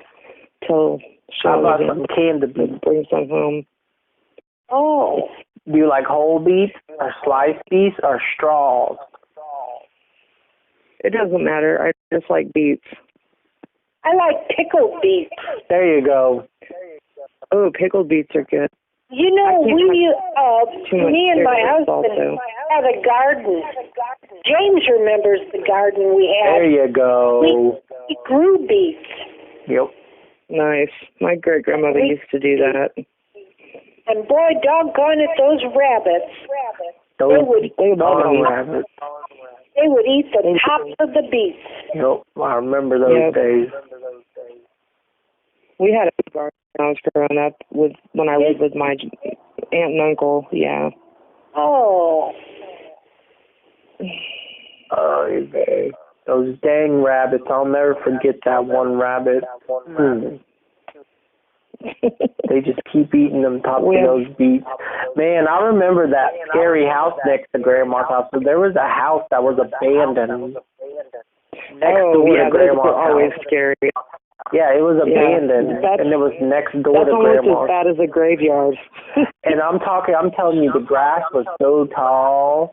tell How Sean about to some canned beets? bring some home. Oh. Do you like whole beets or sliced beets or straws? It doesn't matter. I just like beets. I like pickled beets. There you go. Oh, pickled beets are good. You know, me and my husband also. had a garden. James remembers the garden we had. There you go. We grew beets. Yep. Nice. My great-grandmother used to do that. And boy, doggone it, those rabbits. Those rabbits. They would eat the tops of the beets. Yep. I remember those days. We had a garden when I was growing up when I lived with my aunt and uncle. Yeah. Oh. Oh, those dang rabbits. I'll never forget that one rabbit. They just keep eating them tops of those beets. Man, I remember that scary house next to Grandma's house. So there was a house that was abandoned next door to Grandma's those were always house. Scary. Yeah, it was abandoned, and it was next door that's to almost Grandma's. as bad as a graveyard. And I'm telling you, the grass was so tall.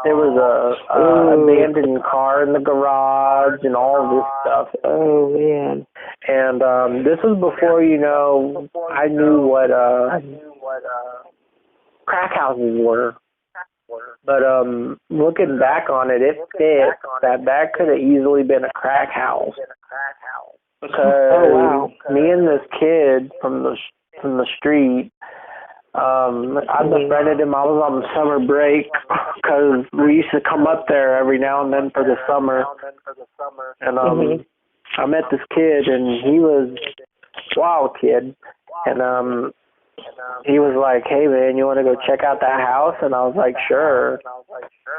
There was a abandoned car in the garage and all this stuff. Oh, man. And this was before, I knew what crack houses were. But looking back on it, it fit that could have easily been a crack house. Because me and this kid from the street, I befriended him. I was on summer break because we used to come up there every now and then for the summer. And I met this kid, and he was a wild kid. And he was like, "Hey man, you want to go check out that house?" And I was like, "Sure."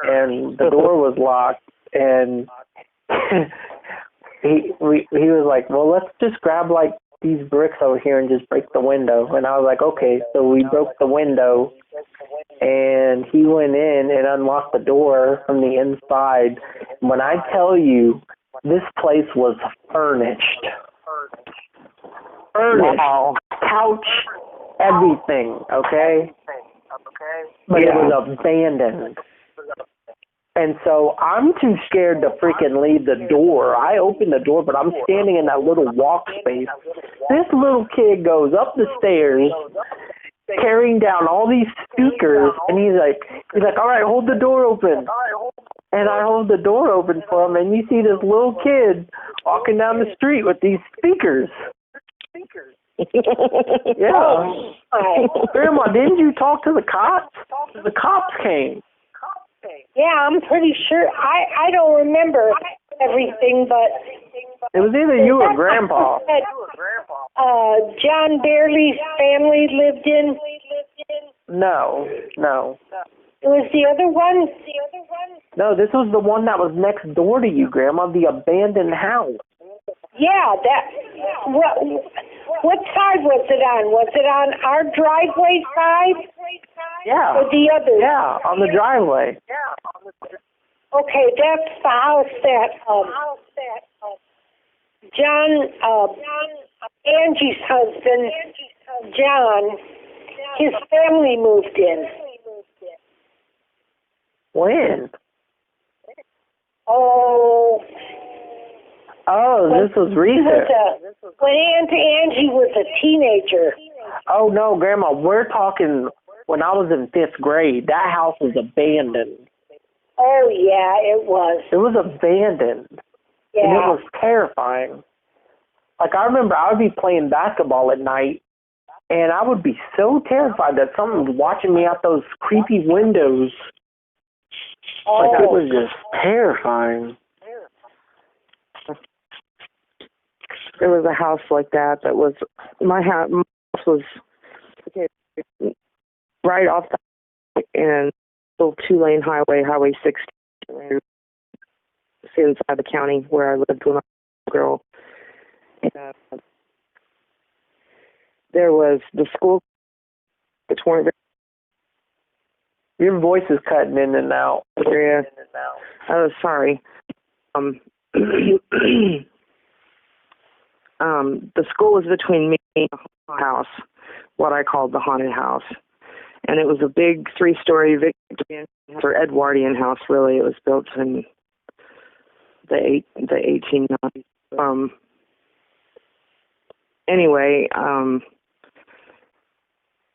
And the door was locked, and he was like, "Well, let's just grab like these bricks over here and just break the window." And I was like, "Okay." So we broke the window, and he went in and unlocked the door from the inside. When I tell you, this place was furnished. Wow. Couch, everything, okay? But it was abandoned. And so I'm too scared to freaking leave the door. I open the door, but I'm standing in that little walk space. This little kid goes up the stairs, carrying down all these speakers, and he's like, "All right, hold the door open." And I hold the door open for him, and you see this little kid walking down the street with these speakers. Yeah. Grandma, didn't you talk to the cops? The cops came. Yeah, I'm pretty sure. I don't remember everything, but it was either you or Grandpa. John Barely's family lived in. No. It was the other one. No, this was the one that was next door to you, Grandma. The abandoned house. Yeah, what side was it on? Was it on our driveway side? Yeah. Or the other? Yeah, on the driveway. Okay, that's the house that John, Angie's husband, John, his family moved in. When? Oh, this was recent. When Aunt Angie was a teenager. Oh, no, Grandma, we're talking when I was in 5th grade. That house was abandoned. Oh, yeah, it was. It was abandoned. Yeah. And it was terrifying. Like, I remember I would be playing basketball at night, and I would be so terrified that someone was watching me out those creepy windows. Like, it was just terrifying. There was a house like that was, my house was right off the and little 2-lane highway, Highway 60, inside the county where I lived when I was a girl. And, there was the school It's one of the Your voice is cutting in and out. area. Oh, sorry. The school was between me and the haunted house, what I called the haunted house. And it was a big 3-story Victorian or Edwardian house, really. It was built in the 1890s. Anyway,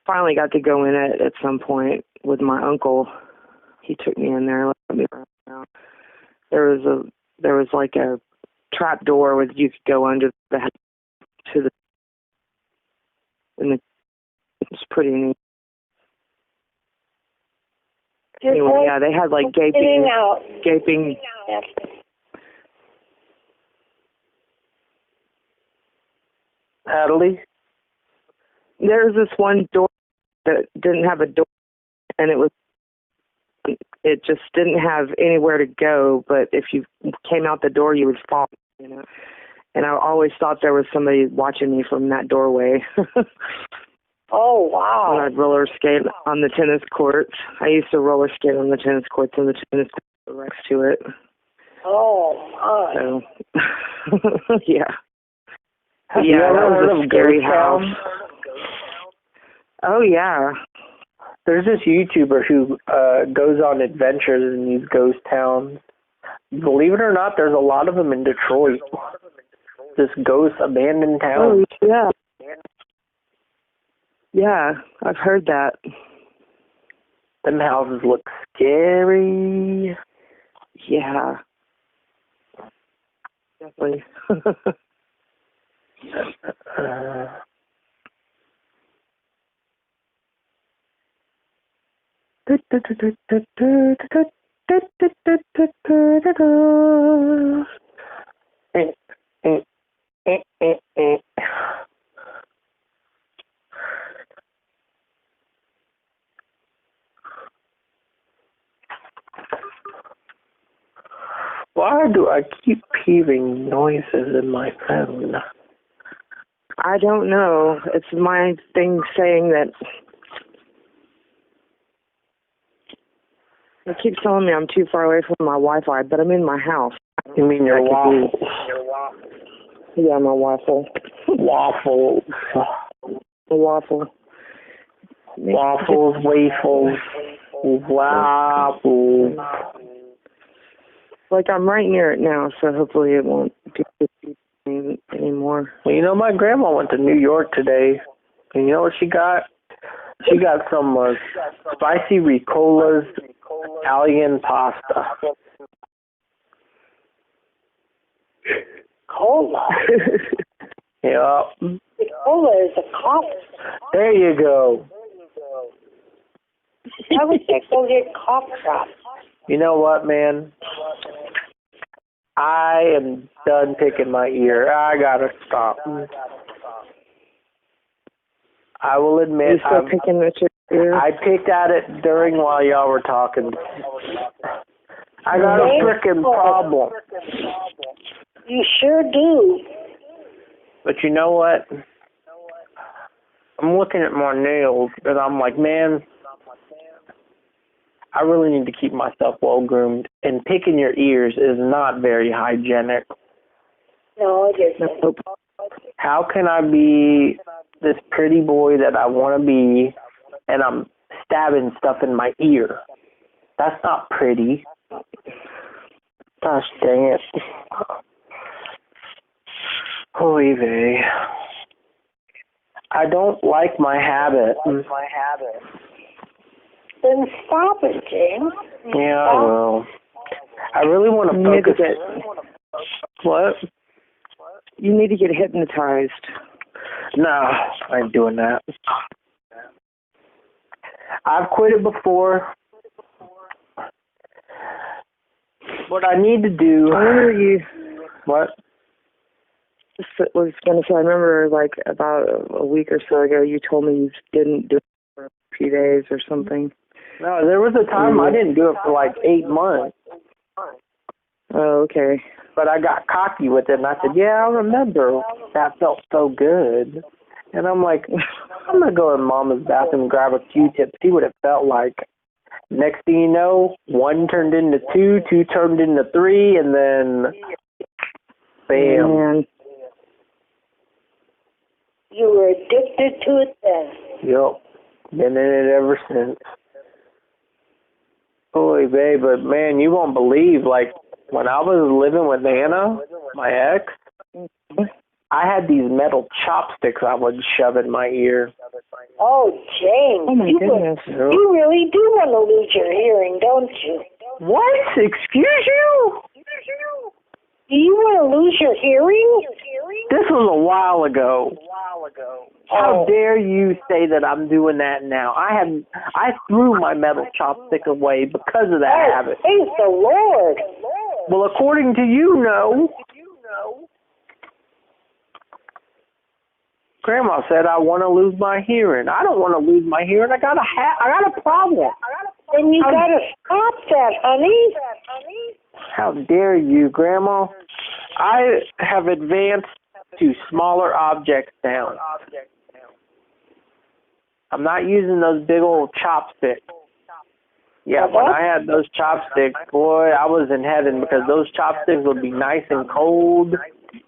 finally got to go in it at some point with my uncle. He took me in there, let me around. There was like a trap door where you could go under the head to the, and it's pretty neat. Anyway, yeah, they had like gaping. Natalie? There's this one door that didn't have a door, and it just didn't have anywhere to go, but if you came out the door, you would fall, you know. And I always thought there was somebody watching me from that doorway. Oh, wow. When I'd roller skate on the tennis courts. I used to roller skate on the tennis courts, and the tennis court next to it. Oh, my. So, yeah. Have you ever heard of scary Ghost house. Town? Oh, yeah. There's this YouTuber who goes on adventures in these ghost towns. Believe it or not, there's a lot of them in Detroit. This ghost abandoned town. Oh, yeah. Yeah, I've heard that. Them houses look scary. Yeah. Definitely. Why do I keep hearing noises in my phone? I don't know. It's my thing saying that. It keeps telling me I'm too far away from my Wi-Fi, but I'm in my house. You mean your waffle? Yeah, my waffle. Waffle. A waffle. Waffles, waffles, waffles. Like I'm right near it now, so hopefully it won't do anymore. Well, you know, my grandma went to New York today, and you know what she got? She got some spicy Ricolla's Italian pasta. Cola. Yeah. Cola is a cough. There you go. I would say go get cough drops. You know what, man? I am done picking my ear. I gotta stop. I will admit, You're still picking at your ear? I picked at it during while y'all were talking. I got a frickin' problem. You sure do. But you know what? I'm looking at my nails, and I'm like, man, I really need to keep myself well-groomed. And picking your ears is not very hygienic. No, it isn't. How can I be this pretty boy that I want to be, and I'm stabbing stuff in my ear? That's not pretty. Gosh dang it. Holy vey. I don't like my habit. Then stop it, James. Yeah, I will. I really want to focus. What? You need to get hypnotized. No, I ain't doing that. I've quit it before. What I need to do... I remember you... What? I was going to say, I remember like about a week or so ago, you told me you didn't do it for a few days or something. No, there was a time I didn't do it for like 8 months. Oh, okay. But I got cocky with it, and I said, yeah, I remember. That felt so good. And I'm like, I'm going to go in Mama's bathroom and grab a Q-tip, see what it felt like. Next thing you know, 1 turned into 2, 2 turned into 3, and then bam. Man. You were addicted to it then. Yep. Been in it ever since. Holy babe, but man, you won't believe, like, when I was living with Anna, my ex, I had these metal chopsticks I would shove in my ear. Oh, James. Oh, my goodness. You really do want to lose your hearing, don't you? What? Excuse you? Do you want to lose your hearing? This was a while ago. How Oh. dare you say that I'm doing that now? I threw my metal chopstick away because of that habit. Praise the Lord. Well, according to you, no. Grandma said I want to lose my hearing. I don't want to lose my hearing. I got a problem. Then you got to stop that, honey. How dare you, Grandma? I have advanced to smaller objects now. I'm not using those big old chopsticks. Yeah, when I had those chopsticks, boy, I was in heaven because those chopsticks would be nice and cold,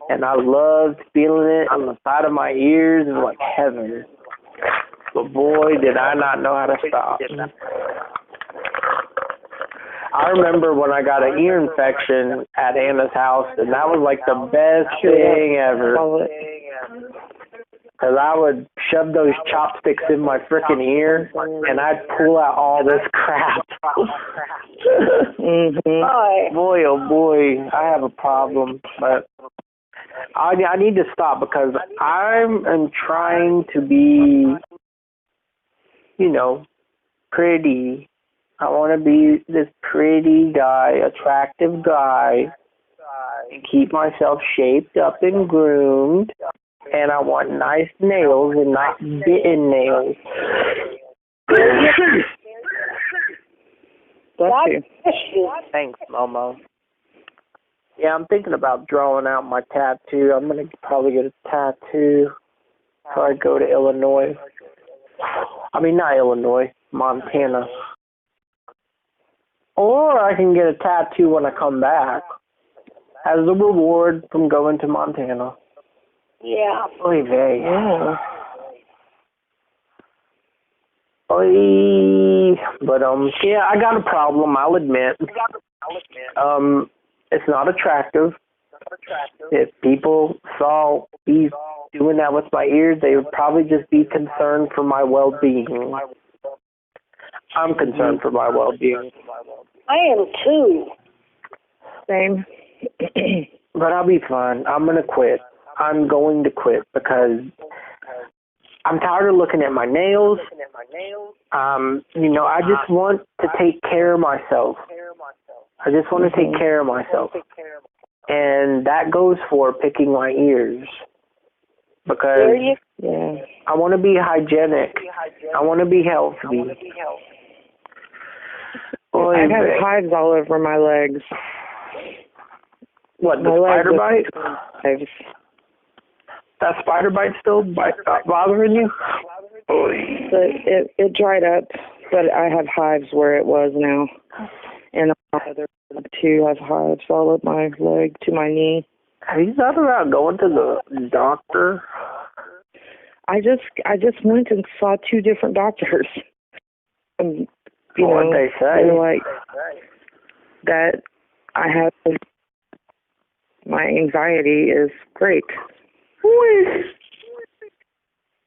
and I loved feeling it on the side of my ears. It was like heaven. But boy, did I not know how to stop. I remember when I got an ear infection at Anna's house, and that was like the best thing ever. Because I would shove those chopsticks in my frickin' ear, and I'd pull out all this crap. Boy, oh boy, I have a problem. But I need to stop because I am trying to be, pretty. I want to be this pretty guy, attractive guy, and keep myself shaped up and groomed. And I want nice nails and not bitten nails. Bless you. Thanks, Momo. Yeah, I'm thinking about drawing out my tattoo. I'm going to probably get a tattoo before I go to Illinois. I mean, not Illinois, Montana. Or I can get a tattoo when I come back as a reward from going to Montana. Yeah. Oy vey. Yeah. Oy. But, yeah, I got a problem, I'll admit. It's not attractive. If people saw me doing that with my ears, they would probably just be concerned for my well-being. I'm concerned for my well-being. I am too. Same. But I'll be fine. I'm going to quit. I'm going to quit because I'm tired of looking at my nails. I just want to take care of myself. I just want to take care of myself. And that goes for picking my ears. Because I want to be hygienic. I want to be healthy. I've had hives all over my legs. What, the spider bite? Hives. That spider bite still bothering you? It dried up, but I have hives where it was now. And other two have hives all up my leg to my knee. Have you thought about going to the doctor? I just went and saw 2 different doctors. And, What'd they say? They're like that I have my anxiety is great.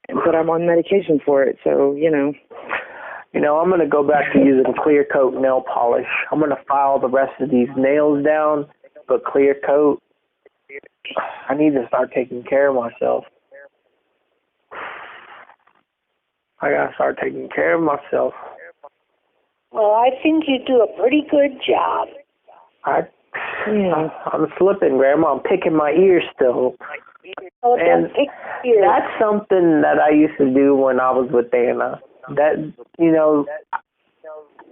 But I'm on medication for it, so, I'm going to go back to using clear coat nail polish. I'm going to file the rest of these nails down, but clear coat. I need to start taking care of myself. I got to start taking care of myself. Well, I think you do a pretty good job. I'm slipping, Grandma. I'm picking my ears still. Oh, and don't pick ears. That's something that I used to do when I was with Anna. That,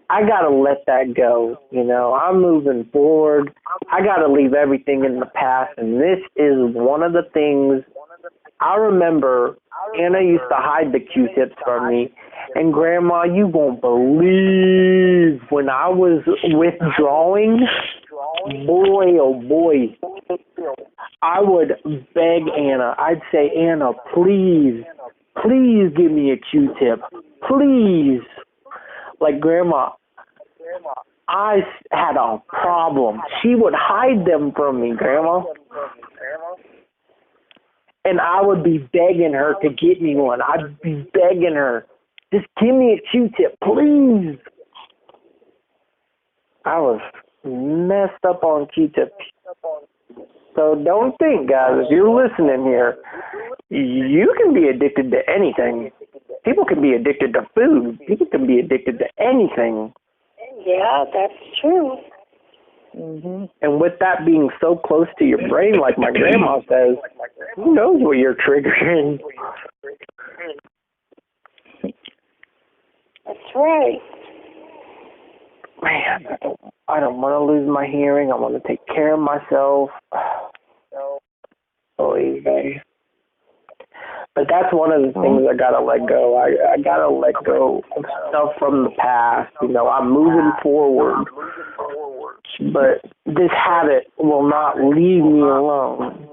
I got to let that go. I'm moving forward. I got to leave everything in the past. And this is one of the things I remember Anna used to hide the Q-tips from me. And Grandma, you won't believe when I was withdrawing, boy, oh boy, I would beg Anna. I'd say, Anna, please give me a Q-tip. Please. Like, Grandma, I had a problem. She would hide them from me, Grandma. And I would be begging her to get me one. I'd be begging her, just give me a Q-tip, please. I was messed up on Q-tips. So don't think, guys, if you're listening here, you can be addicted to anything. People can be addicted to food. People can be addicted to anything. Yeah, that's true. Mm-hmm. And with that being so close to your brain, like my grandma says, who knows what you're triggering? That's right. Man, I don't want to lose my hearing. I want to take care of myself. Oh, easy. But that's one of the things I gotta let go. I gotta let go of stuff from the past. You know, I'm moving forward, but this habit will not leave me alone.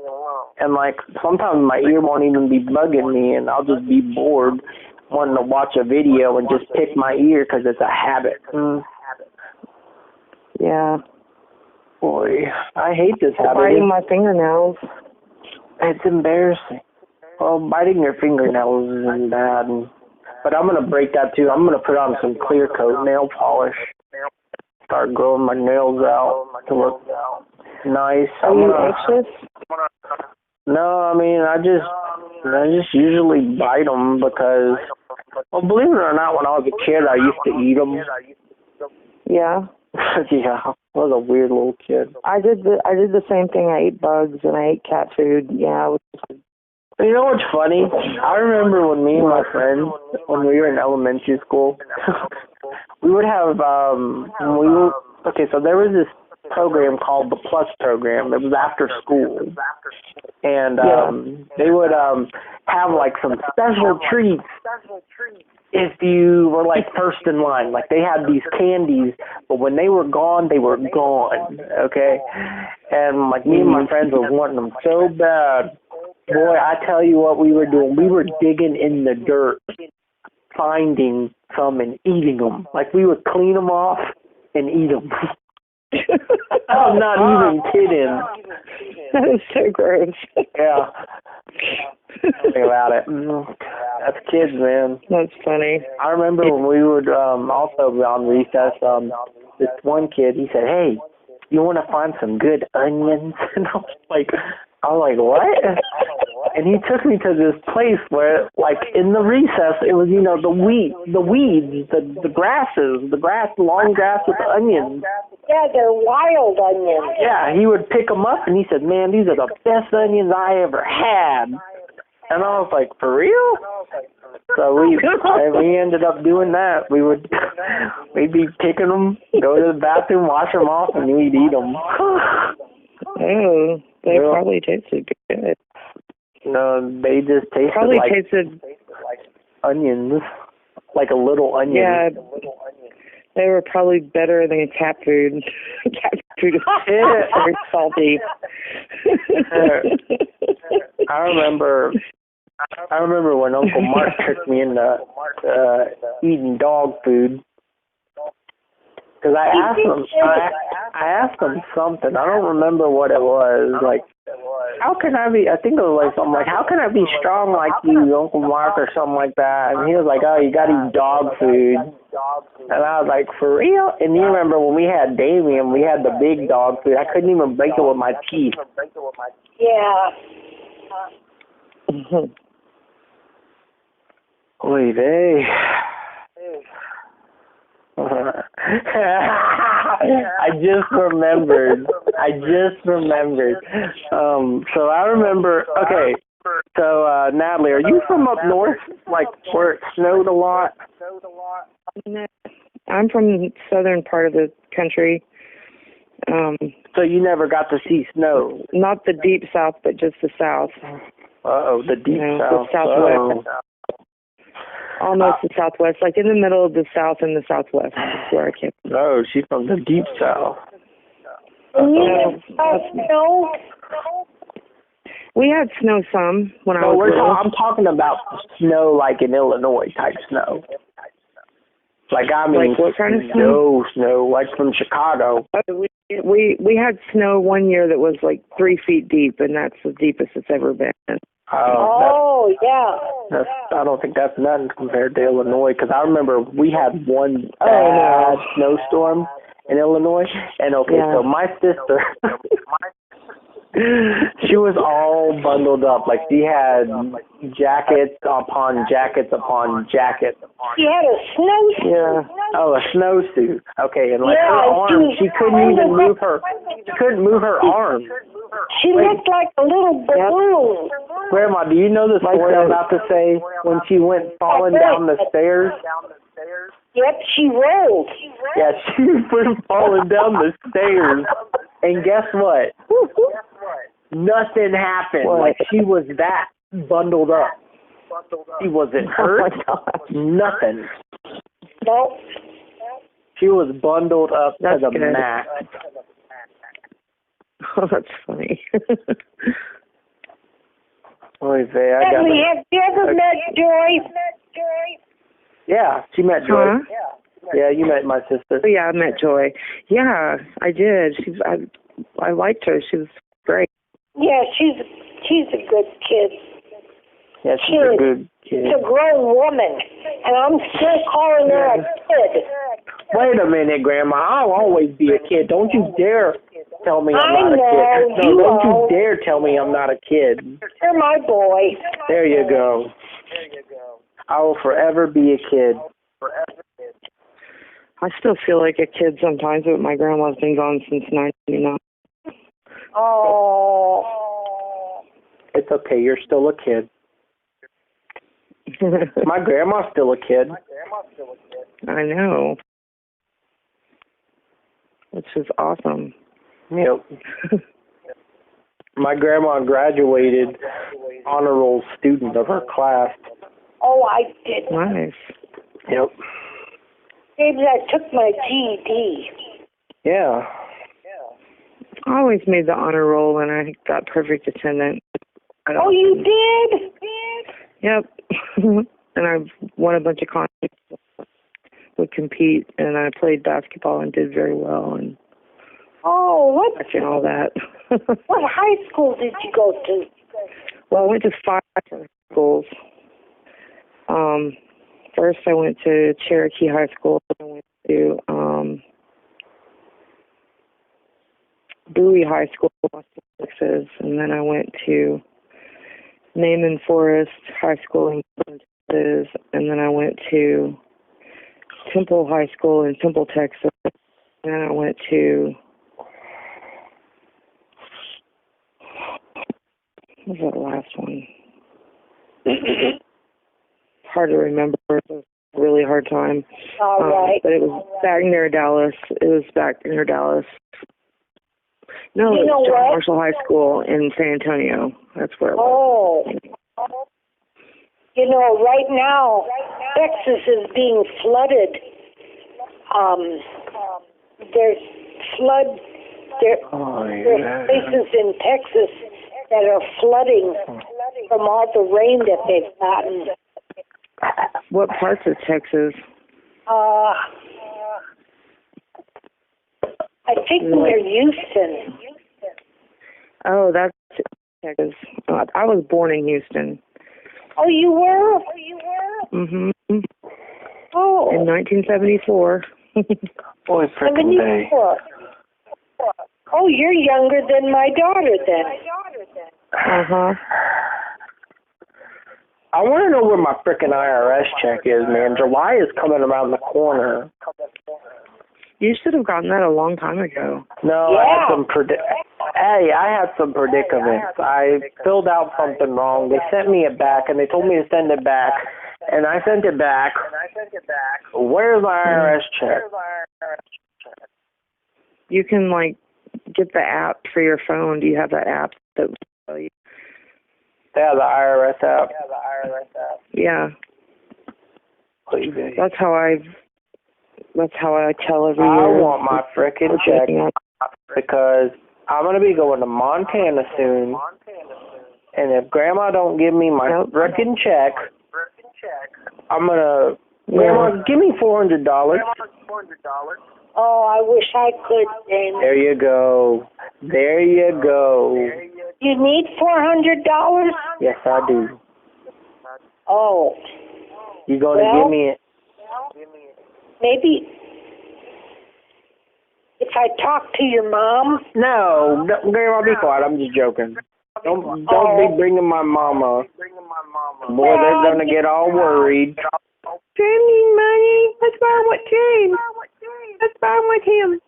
And like sometimes my ear won't even be bugging me, and I'll just be bored, wanting to watch a video and just pick my ear because it's a habit. Yeah. Boy, I hate this habit. Biting my fingernails. It's embarrassing. Well, biting your fingernails isn't bad, but I'm going to break that too. I'm going to put on some clear coat nail polish, start growing my nails out to look nice. Are you anxious? No, I mean, I just usually bite them because, well, believe it or not, when I was a kid, I used to eat them. Yeah. Yeah, I was a weird little kid. I did the same thing. I ate bugs and I ate cat food. Yeah. You know what's funny? I remember when me and my friends, when we were in elementary school, we would have, so there was this program called the Plus program. It was after school. And they would have like some special treats if you were like first in line. Like they had these candies, but when they were gone, okay? And like me and my friends were wanting them so bad. Boy, I tell you what we were doing. We were digging in the dirt, finding some and eating them. Like we would clean them off and eat them. I'm not even kidding. That is so gross. Yeah. Think about it. That's kids, man. That's funny. I remember when we would also on recess, this one kid, he said, "Hey, you want to find some good onions?" And I was like, what? And he took me to this place where, like, in the recess, it was, the weeds, the long grass with the onions. Yeah, they're wild onions. Yeah, he would pick them up, and he said, "Man, these are the best onions I ever had." And I was like, "For real?" So we ended up doing that. We'd be picking them, go to the bathroom, wash them off, and we'd eat them. Oh, they probably tasted good. No, they just tasted like onions, like a little onion. Yeah, they were probably better than cat food. Cat food is very salty. I remember when Uncle Mark tricked me into eating dog food. Because I asked him something. I don't remember what it was. Like, how can I be? I think it was like something like, "How can I be strong like you, Uncle Mark," or something like that. And he was like, "Oh, you got to eat dog food." And I was like, "For real?" And you remember when we had Damien, we had the big dog food. I couldn't even break it with my teeth. Yeah. Oy vey. I just remembered. So I remember. Okay. So Natalie, are you from up north, like where it snowed a lot? No, I'm from the southern part of the country. So you never got to see snow? Not the deep south, but just the south. The deep the south. southwest. Almost the southwest, like in the middle of the south and the southwest is where I came from. No, she's from the deep south. Snow? We had snow some when I was little. I'm talking about snow like in Illinois type snow. Like, I mean, like what kind of snow? Snow, like from Chicago. We had snow one year that was like 3 feet deep, and that's the deepest it's ever been. Yeah. I don't think that's nothing compared to Illinois, because I remember we had one bad snowstorm in Illinois, and so my sister, she was all bundled up. Like, she had jackets upon jackets upon jackets. She had a snowsuit. Yeah. Oh, a snowsuit. Okay, and like her arm, she couldn't even move her. She couldn't move her arm. She looked like a little balloon. Grandma, do you know the story I'm about to say when she went falling down the stairs? Yep, she rolled. Yeah, she went falling down the stairs. And guess what? Nothing happened. What? Like, she was that bundled up. She wasn't hurt. Nothing. Nope. She was bundled up to the max. Oh, that's funny. Have you ever met Joy? Yeah, she met Joy. Huh? Yeah, you met my sister. Oh, yeah, I met Joy. Yeah, I did. I liked her. She was great. Yeah, she's a good kid. Yeah, she's a good kid. She's a grown woman, and I'm still calling her a kid. Wait a minute, Grandma. I'll always be a kid. Don't you dare tell me I'm not a kid. No, don't you dare tell me I'm not a kid. You're my boy. There you go. I will forever be a kid. I still feel like a kid sometimes, but my grandma's been gone since 1999. Oh. It's okay. You're still a kid. My grandma's still a kid. I know. Which is awesome. Yep. My grandma graduated honor roll student of her class. Oh, I did. Nice. Yep. Maybe I took my GED. Yeah. I always made the honor roll and I got perfect attendance. Oh, you did? Yep. And I won a bunch of contests, would compete, and I played basketball and did very well. And and all that. What high school did you go to? Well, I went to 5 schools. First, I went to Cherokee High School. I went to Bowie High School, Austin, Texas, and then I went to Naaman Forest High School in Texas, and then I went to Temple High School in Temple, Texas, and then I went to what was that last one? Hard to remember. It was a really hard time. All right. But it was back near Dallas. No, you it know was John what? Marshall High School in San Antonio. That's where it was. Oh. You know, right now, Texas is being flooded. There's places in Texas that are flooding from all the rain that they've gotten. What parts of Texas? I think near Houston. Oh, that's Texas. I was born in Houston. Oh, you were? Mhm. Oh. In 1974. Boy, frickin' day. Oh, you're younger than my daughter then. Uh-huh. I want to know where my frickin' IRS check is, man. July is coming around the corner. You should have gotten that a long time ago. No, yeah. I had some predicaments. I filled out something wrong. They sent me it back, and they told me to send it back, and I sent it back. Where's my IRS check? You can, like, get the app for your phone. Do you have that app that will tell you? Yeah, the IRS app. Yeah. Please. That's how I tell every I year. want my frickin' check because I'm gonna be going to Montana soon, and if Grandma don't give me my frickin' check, I'm gonna. Grandma, give me $400. Oh, I wish I could, James. There you go. There you go. You need $400? Yes, I do. Oh. You gonna give me it? Maybe if I talk to your mom. No, Grandma, be quiet. I'm just joking. Don't be bringing my mama. Boy, they're gonna get all worried. James needs money. What's wrong with James? What's wrong with him?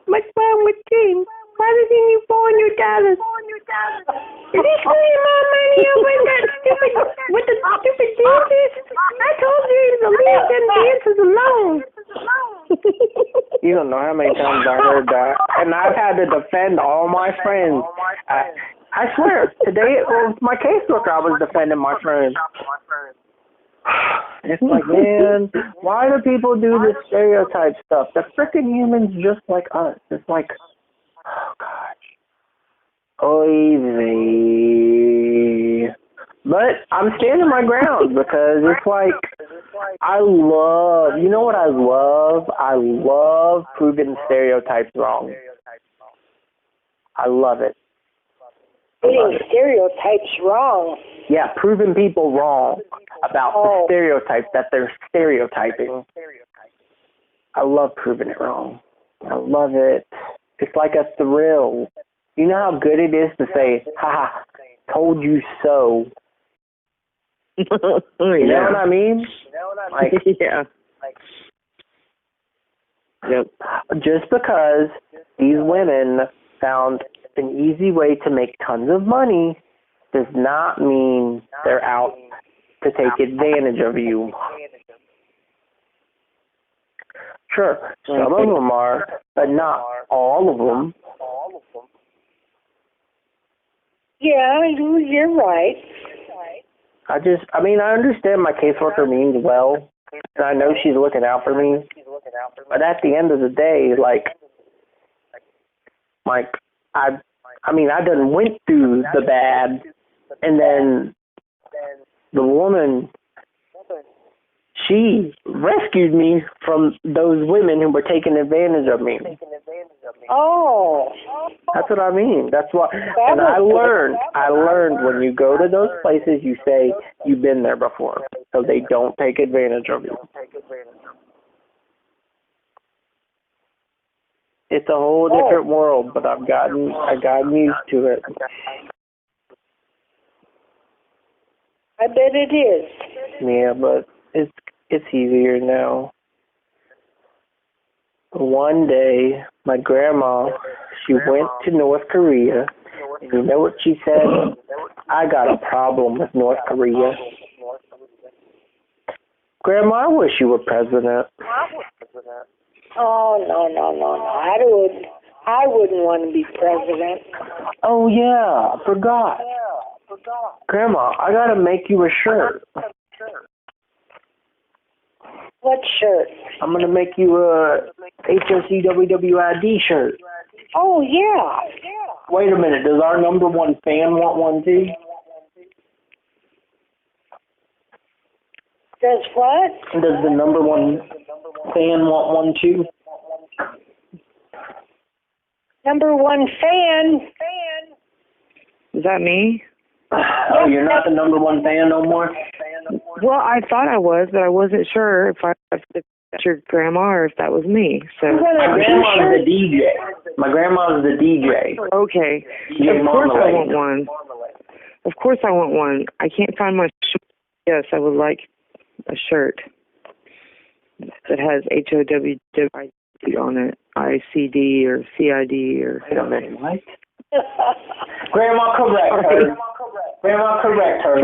What's wrong with James? Why does he need $400? Is he spending my money over that stupid, with the stupid dances? I told you to leave them dances alone. You don't know how many times I heard that. And I've had to defend all my friends. I swear, today, my caseworker, I was defending my friends. It's like, man, why do people do this stereotype stuff? They're freaking humans just like us. It's like, oh, gosh. Oy vey. But I'm standing my ground because it's like, I love, you know what I love? I love proving stereotypes wrong. I love it. Getting stereotypes wrong. Yeah, proving people wrong about the stereotypes that they're stereotyping. I love proving it wrong. I love it. It's like a thrill. You know how good it is to say, ha, told you so. You know what I mean? Like, yeah. Yep. Just because these women found an easy way to make tons of money does not mean they're out to take advantage of you. Sure, some of them are, but not all of them. Yeah, you're right. I understand my caseworker means well, and I know she's looking out for me, but at the end of the day, I done went through the bad, and then the woman, she rescued me from those women who were taking advantage of me. Oh. That's what I mean. That's what, and I learned when you go to those places, you say you've been there before, so they don't take advantage of you. It's a whole different world, but I've gotten used to it. I bet it is. Yeah, but it's easier now. One day, my grandma, she went to North Korea, and you know what she said? I got a problem with North Korea. Grandma, I wish you were president. Oh, no. I wouldn't want to be president. Oh, yeah, I forgot. Grandma, I got to make you a shirt. What shirt? I'm going to make you a HOCWWID shirt. Oh, yeah. Wait a minute, does our number one fan want one too? Does what? Does the number one fan want one too? Number one fan. Is that me? Oh, you're not the number one fan no more? Well, I thought I was, but I wasn't sure if that's your grandma or if that was me. So my grandma's the DJ. My grandma's the DJ. Okay. DJ Of course Marmalade. I want one. Of course I want one. I can't find my shirt. Yes, I would like a shirt that has HOWWID on it, ICD or CID or. Wait a minute, what? Grandma, correct her. Grandma, correct her.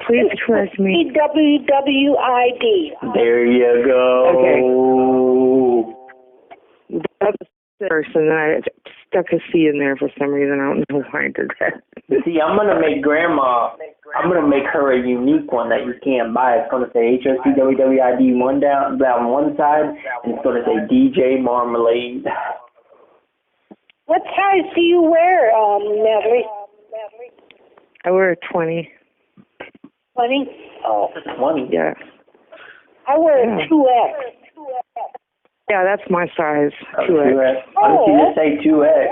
Please correct me. WWID. There you go. Okay. That's the person that I stuck a C in there for some reason. I don't know why I did that. See, I'm gonna make her a unique one that you can't buy. It's gonna say HOCWWID1 down one side, and it's gonna say DJ Marmalade. What size do you wear, Natalie? I wear a 20. 20? Oh, 20. Yeah. I wear a 2X. Yeah, that's my size. 2X. 2X. Why don't you just say 2X?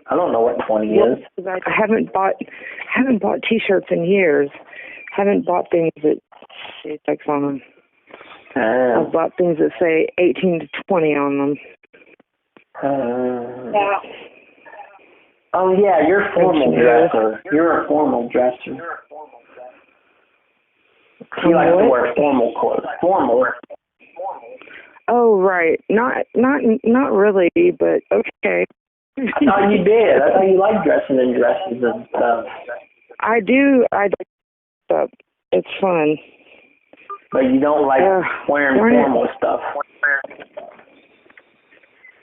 I don't know what 20 is. I haven't bought T-shirts in years. Haven't bought things that say sex on them. I've bought things that say 18 to 20 on them. Yeah. Oh yeah, you're a formal dresser. You're a formal dresser. You like to wear formal clothes. Formal. Oh right, not really, but okay. I thought you did. I thought you liked dressing in dresses and stuff. I do. I like stuff. It's fun. But you don't like wearing formal stuff.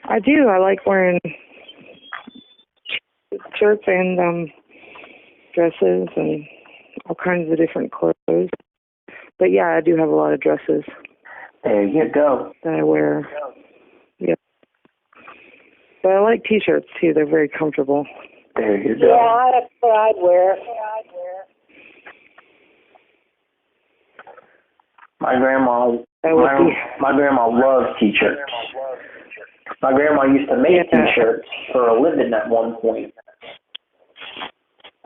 I do. I like wearing shirts and dresses and all kinds of different clothes. But yeah, I do have a lot of dresses. There you go. That I wear. Yeah. But I like T-shirts too. They're very comfortable. There you go. Yeah, that's what I'd wear. My grandma loves T-shirts. My grandma used to make T-shirts for a living at one point.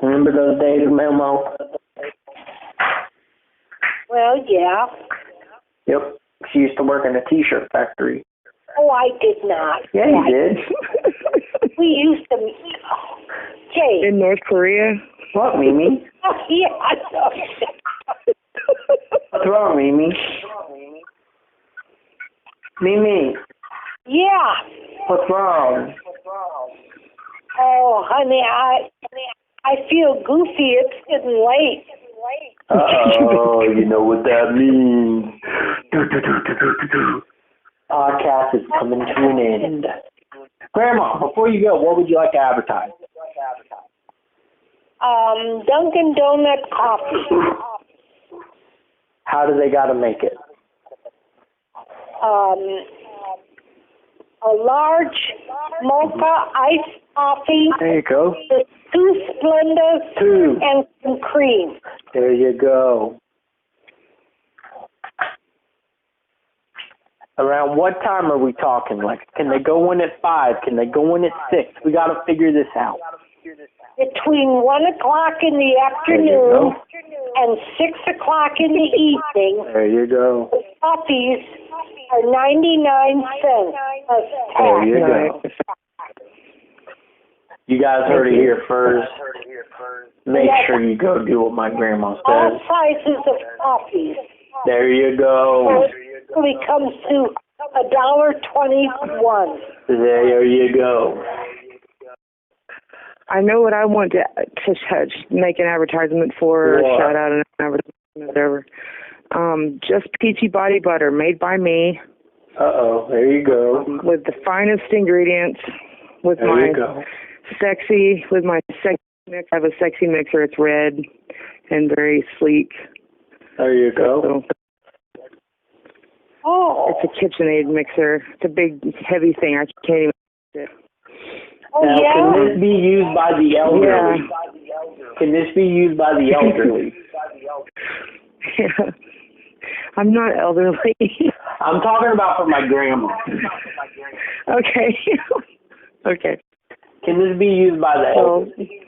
Remember those days, Memo? Well, yeah. Yep. She used to work in a T-shirt factory. Oh, I did not. Yeah, you did. We used to... Jay. In North Korea? What, Mimi? Yeah, I know. What's wrong, Mimi? Mimi. Yeah. What's wrong? Oh, honey, I feel goofy. It's getting late. Oh, you know what that means. Podcast is coming to an end. Grandma, before you go, what would you like to advertise? Dunkin' Donut coffee. How do they got to make it? A large mocha iced coffee. There you go. With 2 Splendas and some cream. There you go. Around what time are we talking? Like, can they go in at 5? Can they go in at 6? We got to figure this out. Between 1 o'clock in the afternoon and 6 o'clock in the evening. There you go. The coffees are 99 cents. There you go. You guys heard it here first. Make sure you go do what my grandma says. All sizes of coffees. There you go. So it really comes to $1.21. There you go. I know what I want to make an advertisement for, what? shout out an advertisement, whatever. Just Peachy Body Butter, made by me. There you go. With the finest ingredients, with my sexy mix. I have a sexy mixer. It's red and very sleek. There you go. So, it's a KitchenAid mixer. It's a big, heavy thing. I can't even use it. Now, can this be used by the elderly? Yeah. Can this be used by the elderly? Yeah. I'm not elderly. I'm talking about for my grandma. Okay. Okay. Can this be used by the elderly?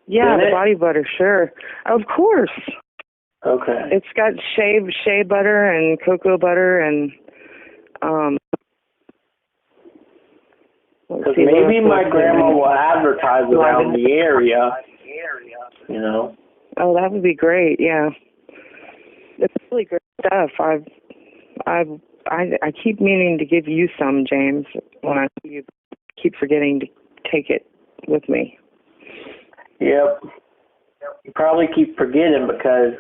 Yeah, the body butter, sure. Of course. Okay. It's got shea butter and cocoa butter and because maybe my grandma will advertise around the area. You know. Oh, that would be great. Yeah, it's really great stuff. I keep meaning to give you some, James. When I see you, keep forgetting to take it with me. Yep. You probably keep forgetting because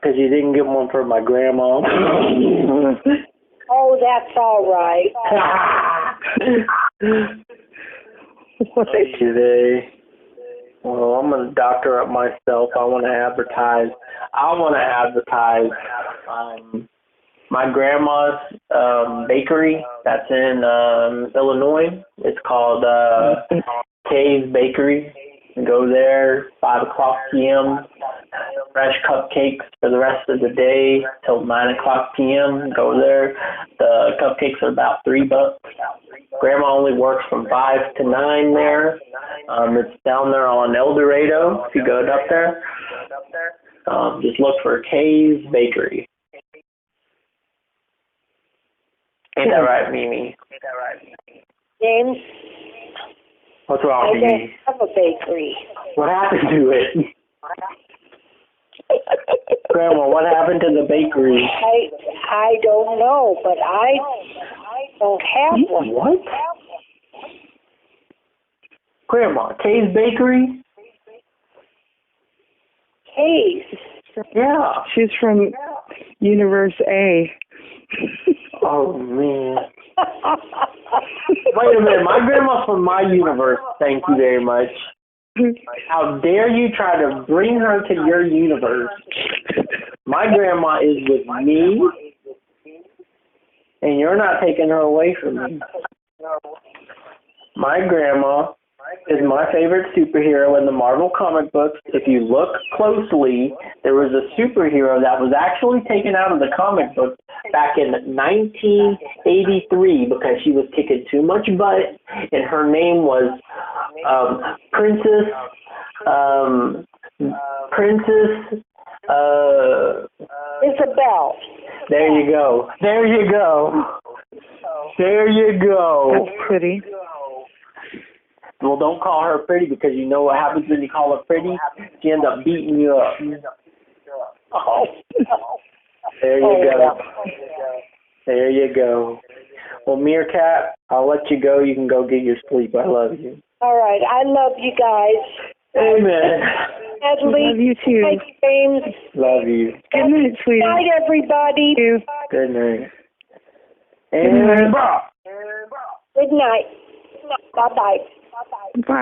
because you didn't get one for my grandma. Oh, that's all right. What? Today. Well, I'm going to doctor up myself. I want to advertise my grandma's bakery that's in Illinois. It's called Kay's Bakery. Go there, 5 o'clock p.m. Fresh cupcakes for the rest of the day till 9 o'clock p.m. Go there. The cupcakes are about $3. Grandma only works from 5 to 9 there. It's down there on El Dorado. If you go up there, just look for Kay's Bakery. Ain't that right, Mimi? James, What's wrong, I Mimi? don't have a bakery. What happened to it? Grandma, what happened to the bakery? I don't know, but I don't have one. What? Grandma, Kay's Bakery? Kay's. Yeah. She's from Universe A. Oh, man. Wait a minute. My grandma's from my universe. Thank you very much. How dare you try to bring her to your universe? My grandma is with me, and you're not taking her away from me. My grandma is my favorite superhero in the Marvel comic books. If you look closely, there was a superhero that was actually taken out of the comic book back in 1983 because she was kicking too much butt, and her name was Princess Isabel. There you go. There you go. There you go. That's pretty. Well, don't call her pretty because you know what happens when you call her pretty? She ends up beating you up. Oh. There you go. There you go. Well, Meerkat, I'll let you go. You can go get your sleep. I love you. All right. I love you guys. Amen. Natalie, Love you too. thank you, James. Love you. Good night, sweetie. Good night, everybody. Good night. Good night. And Good night. Bye-bye. Bye.